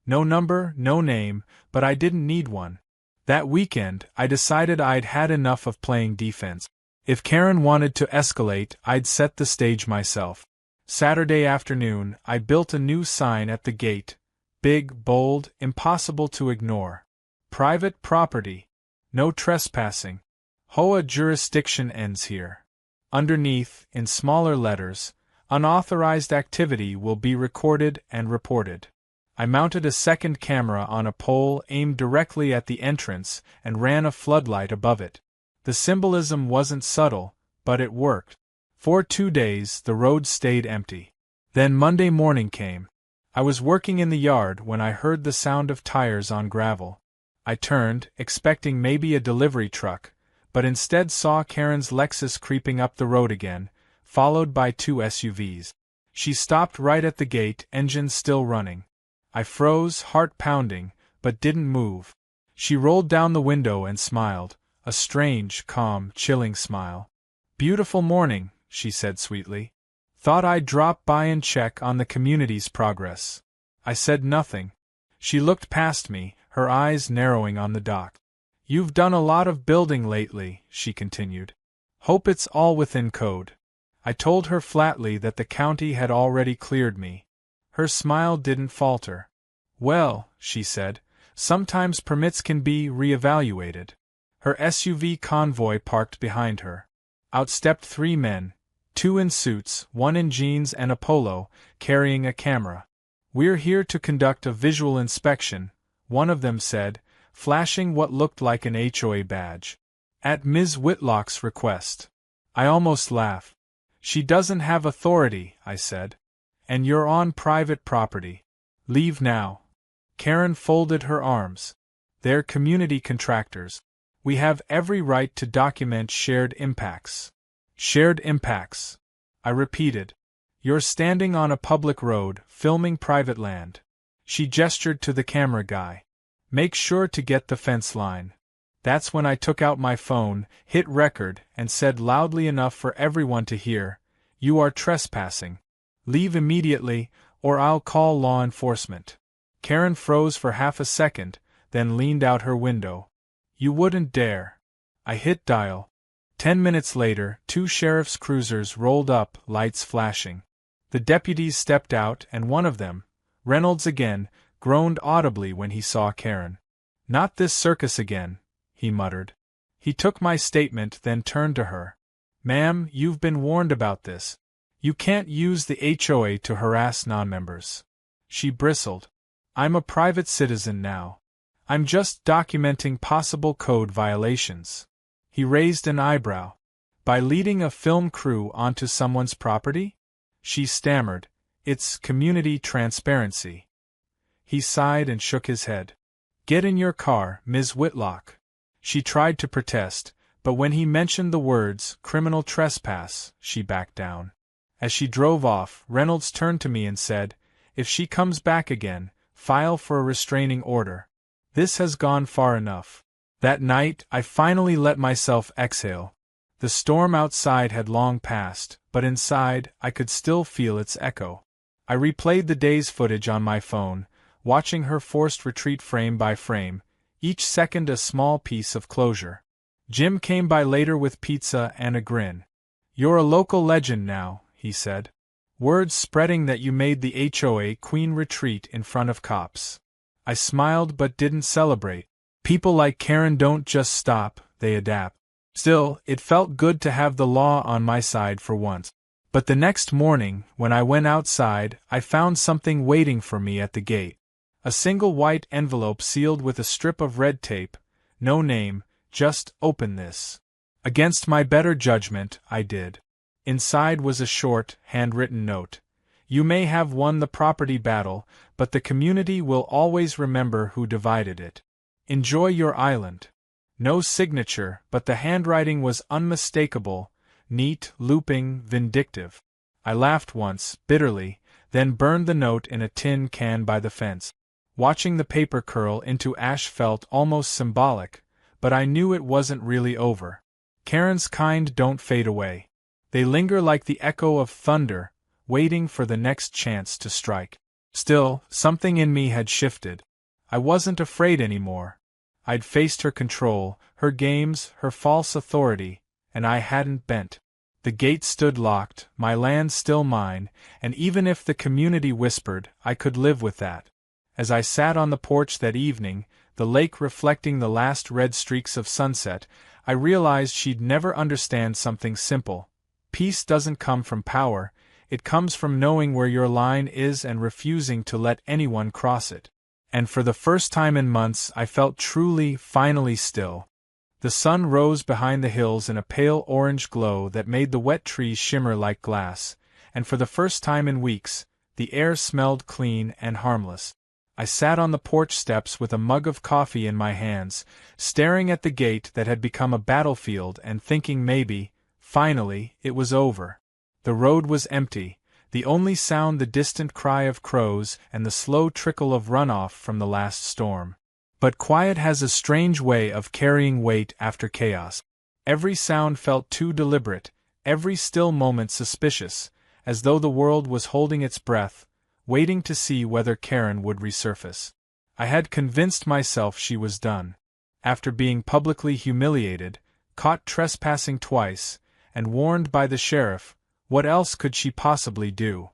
No number, no name, but I didn't need one. That weekend, I decided I'd had enough of playing defense. If Karen wanted to escalate, I'd set the stage myself. Saturday afternoon, I built a new sign at the gate. Big, bold, impossible to ignore. "Private property. No trespassing. HOA jurisdiction ends here." Underneath, in smaller letters, "Unauthorized activity will be recorded and reported." I mounted a second camera on a pole aimed directly at the entrance and ran a floodlight above it. The symbolism wasn't subtle, but it worked. For 2 days, the road stayed empty. Then Monday morning came. I was working in the yard when I heard the sound of tires on gravel. I turned, expecting maybe a delivery truck, but instead saw Karen's Lexus creeping up the road again, followed by 2 SUVs. She stopped right at the gate, engine still running. I froze, heart pounding, but didn't move. She rolled down the window and smiled, a strange, calm, chilling smile. "Beautiful morning," she said sweetly. "Thought I'd drop by and check on the community's progress." I said nothing. She looked past me, her eyes narrowing on the dock. "You've done a lot of building lately," she continued. "Hope it's all within code." I told her flatly that the county had already cleared me. Her smile didn't falter. "Well," she said, "sometimes permits can be re-evaluated." Her SUV convoy parked behind her. Out stepped 3 men, 2 in suits, 1 in jeans and a polo, carrying a camera. "We're here to conduct a visual inspection," one of them said, flashing what looked like an HOA badge. "At Ms. Whitlock's request." I almost laughed. "She doesn't have authority," I said. "And you're on private property. Leave now." Karen folded her arms. "They're community contractors. We have every right to document shared impacts." "Shared impacts," I repeated. "You're standing on a public road, filming private land." She gestured to the camera guy. "Make sure to get the fence line." That's when I took out my phone, hit record, and said loudly enough for everyone to hear, "You are trespassing. Leave immediately, or I'll call law enforcement." Karen froze for half a second, then leaned out her window. "You wouldn't dare." I hit dial. 10 minutes later, 2 sheriff's cruisers rolled up, lights flashing. The deputies stepped out, and one of them, Reynolds again, groaned audibly when he saw Karen. "Not this circus again," he muttered. He took my statement, then turned to her. "Ma'am, you've been warned about this. You can't use the HOA to harass non-members." She bristled. "I'm a private citizen now. I'm just documenting possible code violations." He raised an eyebrow. "By leading a film crew onto someone's property?" She stammered. "It's community transparency." He sighed and shook his head. "Get in your car, Ms. Whitlock." She tried to protest, but when he mentioned the words, "criminal trespass," she backed down. As she drove off, Reynolds turned to me and said, "If she comes back again, file for a restraining order. This has gone far enough." That night, I finally let myself exhale. The storm outside had long passed, but inside, I could still feel its echo. I replayed the day's footage on my phone, watching her forced retreat frame by frame, each second a small piece of closure. Jim came by later with pizza and a grin. "You're a local legend now," he said. "Word's spreading that you made the HOA queen retreat in front of cops." I smiled but didn't celebrate. People like Karen don't just stop, they adapt. Still, it felt good to have the law on my side for once. But the next morning, when I went outside, I found something waiting for me at the gate. A single white envelope sealed with a strip of red tape, no name, just "open this." Against my better judgment, I did. Inside was a short, handwritten note. "You may have won the property battle, but the community will always remember who divided it. Enjoy your island." No signature, but the handwriting was unmistakable, neat, looping, vindictive. I laughed once, bitterly, then burned the note in a tin can by the fence. Watching the paper curl into ash felt almost symbolic, but I knew it wasn't really over. Karen's kind don't fade away. They linger like the echo of thunder, waiting for the next chance to strike. Still, something in me had shifted. I wasn't afraid anymore. I'd faced her control, her games, her false authority, and I hadn't bent. The gate stood locked, my land still mine, and even if the community whispered, I could live with that. As I sat on the porch that evening, the lake reflecting the last red streaks of sunset, I realized she'd never understand something simple. Peace doesn't come from power, it comes from knowing where your line is and refusing to let anyone cross it. And for the first time in months I felt truly, finally still. The sun rose behind the hills in a pale orange glow that made the wet trees shimmer like glass, and for the first time in weeks, the air smelled clean and harmless. I sat on the porch steps with a mug of coffee in my hands, staring at the gate that had become a battlefield and thinking maybe, finally, it was over. The road was empty, the only sound the distant cry of crows and the slow trickle of runoff from the last storm. But quiet has a strange way of carrying weight after chaos. Every sound felt too deliberate, every still moment suspicious, as though the world was holding its breath, waiting to see whether Karen would resurface. I had convinced myself she was done. After being publicly humiliated, caught trespassing twice, and warned by the sheriff, what else could she possibly do?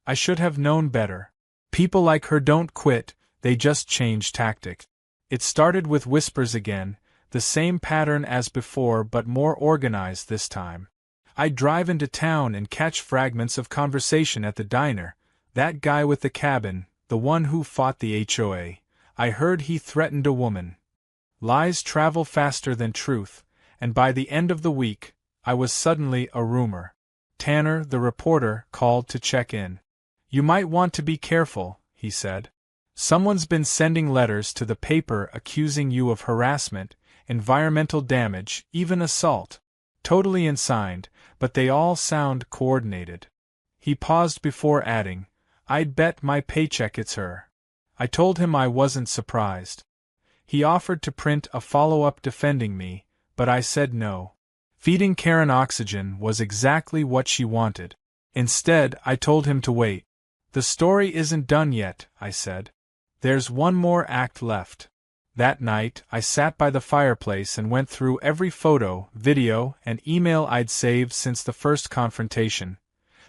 I should have known better. People like her don't quit, they just change tactics. It started with whispers again, the same pattern as before but more organized this time. I'd drive into town and catch fragments of conversation at the diner. That guy with the cabin, the one who fought the HOA, I heard he threatened a woman. Lies travel faster than truth, and by the end of the week, I was suddenly a rumor. Tanner, the reporter, called to check in. "You might want to be careful," he said. "Someone's been sending letters to the paper accusing you of harassment, environmental damage, even assault. Totally unsigned, but they all sound coordinated." He paused before adding, "I'd bet my paycheck it's her." I told him I wasn't surprised. He offered to print a follow-up defending me, but I said no. Feeding Karen oxygen was exactly what she wanted. Instead, I told him to wait. "The story isn't done yet," I said. "There's one more act left." That night, I sat by the fireplace and went through every photo, video, and email I'd saved since the first confrontation.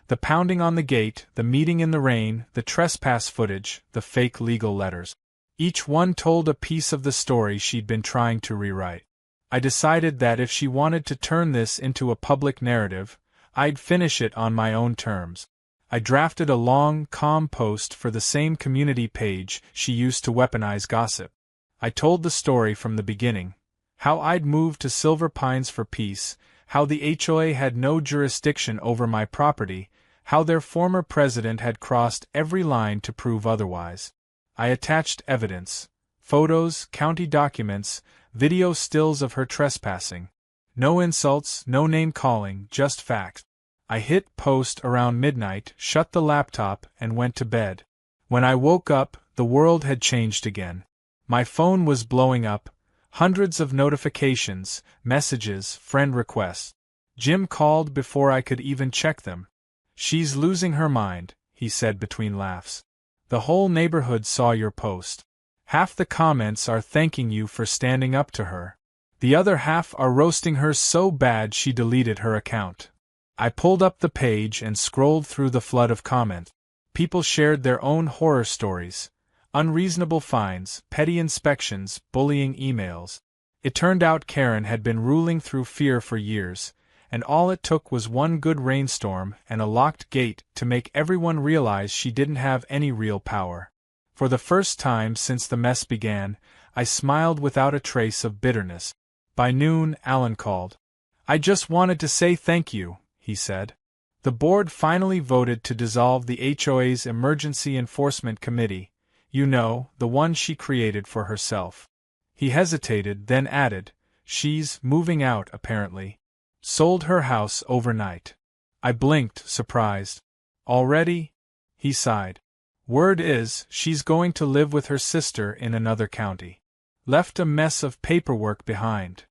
The pounding on the gate, the meeting in the rain, the trespass footage, the fake legal letters. Each one told a piece of the story she'd been trying to rewrite. I decided that if she wanted to turn this into a public narrative, I'd finish it on my own terms. I drafted a long, calm post for the same community page she used to weaponize gossip. I told the story from the beginning. How I'd moved to Silver Pines for peace, how the HOA had no jurisdiction over my property, how their former president had crossed every line to prove otherwise. I attached evidence, Photos, county documents, video stills of her trespassing. No insults, no name-calling, just facts. I hit post around midnight, shut the laptop, and went to bed. When I woke up, the world had changed again. My phone was blowing up, hundreds of notifications, messages, friend requests. Jim called before I could even check them. "She's losing her mind," he said between laughs. "The whole neighborhood saw your post. Half the comments are thanking you for standing up to her. The other half are roasting her so bad she deleted her account." I pulled up the page and scrolled through the flood of comments. People shared their own horror stories. Unreasonable fines, petty inspections, bullying emails. It turned out Karen had been ruling through fear for years, and all it took was one good rainstorm and a locked gate to make everyone realize she didn't have any real power. For the first time since the mess began, I smiled without a trace of bitterness. By noon, Alan called. "I just wanted to say thank you," he said. "The board finally voted to dissolve the HOA's Emergency Enforcement Committee, you know, the one she created for herself." He hesitated, then added, "She's moving out, apparently. Sold her house overnight." I blinked, surprised. "Already?" He sighed. "Word is, she's going to live with her sister in another county. Left a mess of paperwork behind."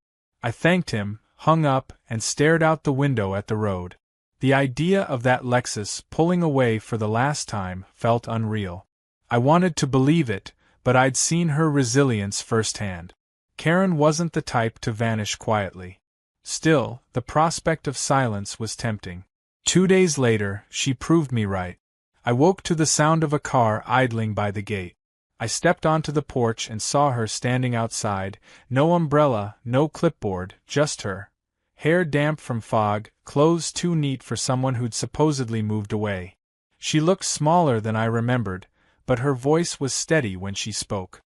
I thanked him, hung up, and stared out the window at the road. The idea of that Lexus pulling away for the last time felt unreal. I wanted to believe it, but I'd seen her resilience firsthand. Karen wasn't the type to vanish quietly. Still, the prospect of silence was tempting. 2 days later, she proved me right. I woke to the sound of a car idling by the gate. I stepped onto the porch and saw her standing outside, no umbrella, no clipboard, just her. Hair damp from fog, clothes too neat for someone who'd supposedly moved away. She looked smaller than I remembered, but her voice was steady when she spoke.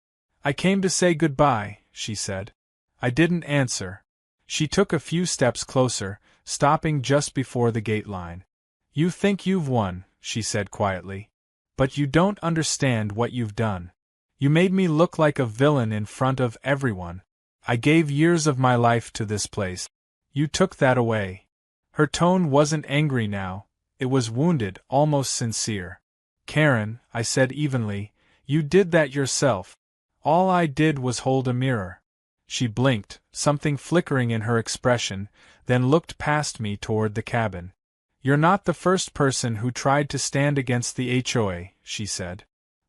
"I came to say goodbye," she said. I didn't answer. She took a few steps closer, stopping just before the gate line. "You think you've won," she said quietly. "But you don't understand what you've done. You made me look like a villain in front of everyone. I gave years of my life to this place. You took that away." Her tone wasn't angry now, it was wounded, almost sincere. "Karen," I said evenly, "you did that yourself. All I did was hold a mirror." She blinked, something flickering in her expression, then looked past me toward the cabin. "You're not the first person who tried to stand against the HOA," she said.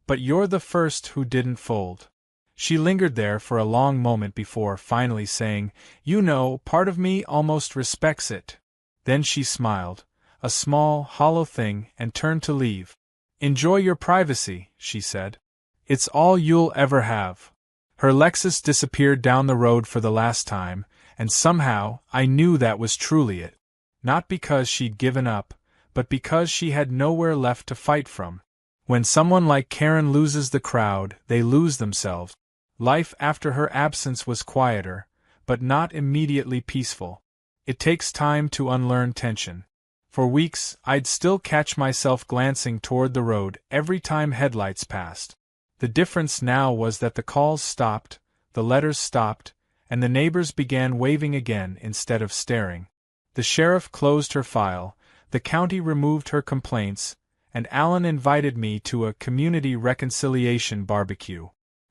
"But you're the first who didn't fold." She lingered there for a long moment before finally saying, "You know, part of me almost respects it." Then she smiled, a small, hollow thing, and turned to leave. "Enjoy your privacy," she said. "It's all you'll ever have." Her Lexus disappeared down the road for the last time, and somehow I knew that was truly it. Not because she'd given up, but because she had nowhere left to fight from. When someone like Karen loses the crowd, they lose themselves. Life after her absence was quieter, but not immediately peaceful. It takes time to unlearn tension. For weeks, I'd still catch myself glancing toward the road every time headlights passed. The difference now was that the calls stopped, the letters stopped, and the neighbors began waving again instead of staring. The sheriff closed her file, the county removed her complaints, and Alan invited me to a community reconciliation barbecue.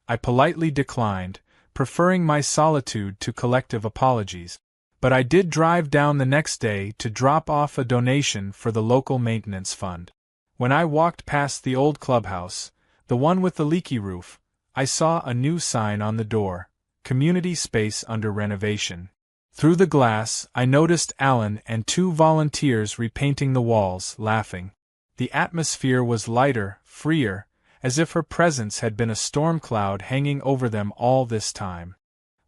I politely declined, preferring my solitude to collective apologies. But I did drive down the next day to drop off a donation for the local maintenance fund. When I walked past the old clubhouse, the one with the leaky roof, I saw a new sign on the door, "Community Space Under Renovation." Through the glass, I noticed Alan and 2 volunteers repainting the walls, laughing. The atmosphere was lighter, freer, as if her presence had been a storm cloud hanging over them all this time.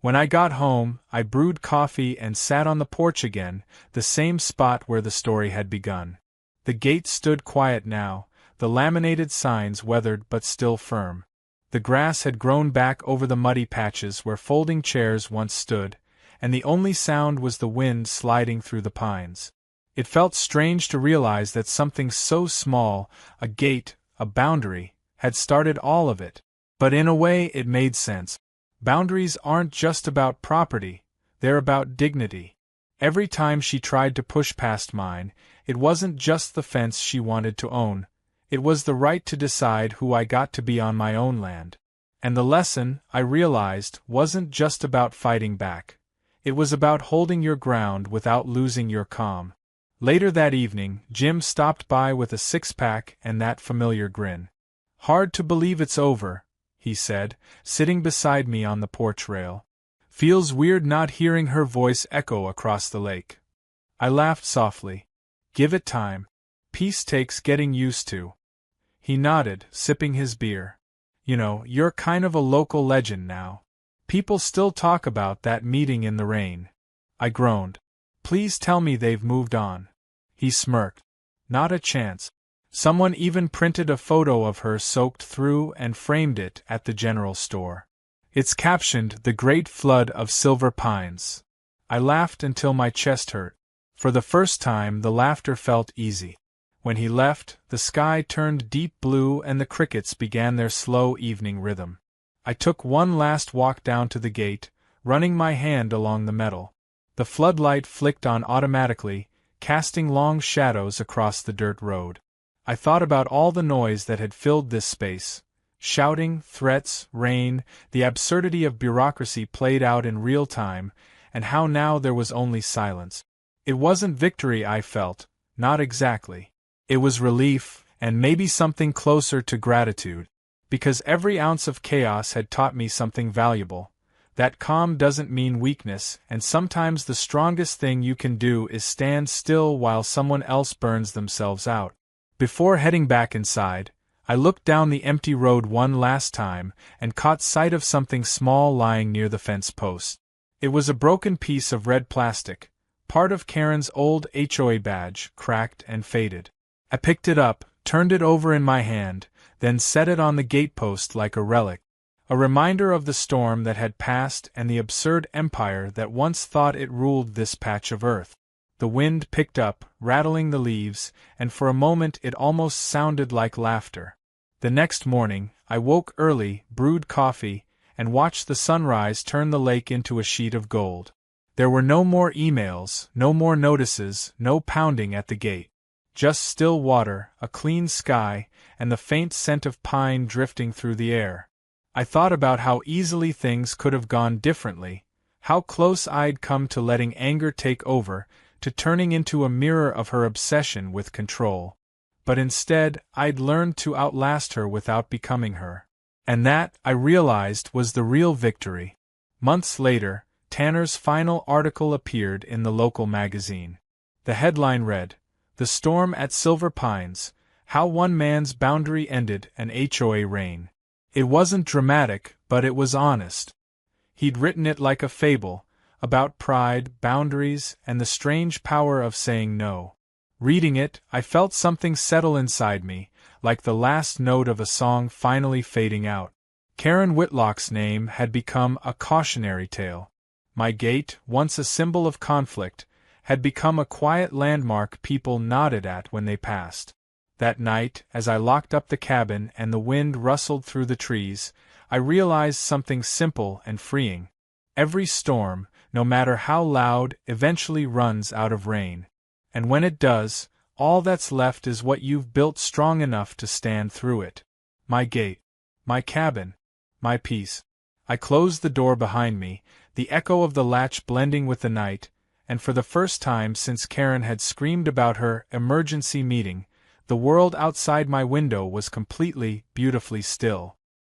When I got home, I brewed coffee and sat on the porch again, the same spot where the story had begun. The gate stood quiet now, the laminated signs weathered but still firm. The grass had grown back over the muddy patches where folding chairs once stood, and the only sound was the wind sliding through the pines. It felt strange to realize that something so small, a gate, a boundary, had started all of it. But in a way it made sense. Boundaries aren't just about property, they're about dignity. Every time she tried to push past mine, it wasn't just the fence she wanted to own, it was the right to decide who I got to be on my own land. And the lesson, I realized, wasn't just about fighting back. It was about holding your ground without losing your calm. Later that evening, Jim stopped by with a six-pack and that familiar grin. "Hard to believe it's over," he said, sitting beside me on the porch rail. "Feels weird not hearing her voice echo across the lake." I laughed softly. "Give it time. Peace takes getting used to." He nodded, sipping his beer. "You know, you're kind of a local legend now. People still talk about that meeting in the rain." I groaned. "Please tell me they've moved on." He smirked. "Not a chance. Someone even printed a photo of her soaked through and framed it at the general store. It's captioned 'The Great Flood of Silver Pines.'" I laughed until my chest hurt. For the first time, the laughter felt easy. When he left, the sky turned deep blue and the crickets began their slow evening rhythm. I took one last walk down to the gate, running my hand along the metal. The floodlight flicked on automatically, casting long shadows across the dirt road. I thought about all the noise that had filled this space. Shouting, threats, rain, the absurdity of bureaucracy played out in real time, and how now there was only silence. It wasn't victory I felt, not exactly. It was relief, and maybe something closer to gratitude. Because every ounce of chaos had taught me something valuable. That calm doesn't mean weakness, and sometimes the strongest thing you can do is stand still while someone else burns themselves out. Before heading back inside, I looked down the empty road one last time and caught sight of something small lying near the fence post. It was a broken piece of red plastic, part of Karen's old HOA badge, cracked and faded. I picked it up, turned it over in my hand, then set it on the gatepost like a relic. A reminder of the storm that had passed and the absurd empire that once thought it ruled this patch of earth. The wind picked up, rattling the leaves, and for a moment it almost sounded like laughter. The next morning, I woke early, brewed coffee, and watched the sunrise turn the lake into a sheet of gold. There were no more emails, no more notices, no pounding at the gate. Just still water, a clean sky, and the faint scent of pine drifting through the air. I thought about how easily things could have gone differently, how close I'd come to letting anger take over, to turning into a mirror of her obsession with control. But instead, I'd learned to outlast her without becoming her. And that, I realized, was the real victory. Months later, Tanner's final article appeared in the local magazine. The headline read, "The Storm at Silver Pines, How One Man's Boundary Ended an HOA Reign." It wasn't dramatic, but it was honest. He'd written it like a fable, about pride, boundaries, and the strange power of saying no. Reading it, I felt something settle inside me, like the last note of a song finally fading out. Karen Whitlock's name had become a cautionary tale. My gate, once a symbol of conflict, had become a quiet landmark people nodded at when they passed. That night, as I locked up the cabin and the wind rustled through the trees, I realized something simple and freeing. Every storm, no matter how loud, eventually runs out of rain. And when it does, all that's left is what you've built strong enough to stand through it. My gate. My cabin. My peace. I closed the door behind me, the echo of the latch blending with the night, and for the first time since Karen had screamed about her emergency meeting, the world outside my window was completely, beautifully still.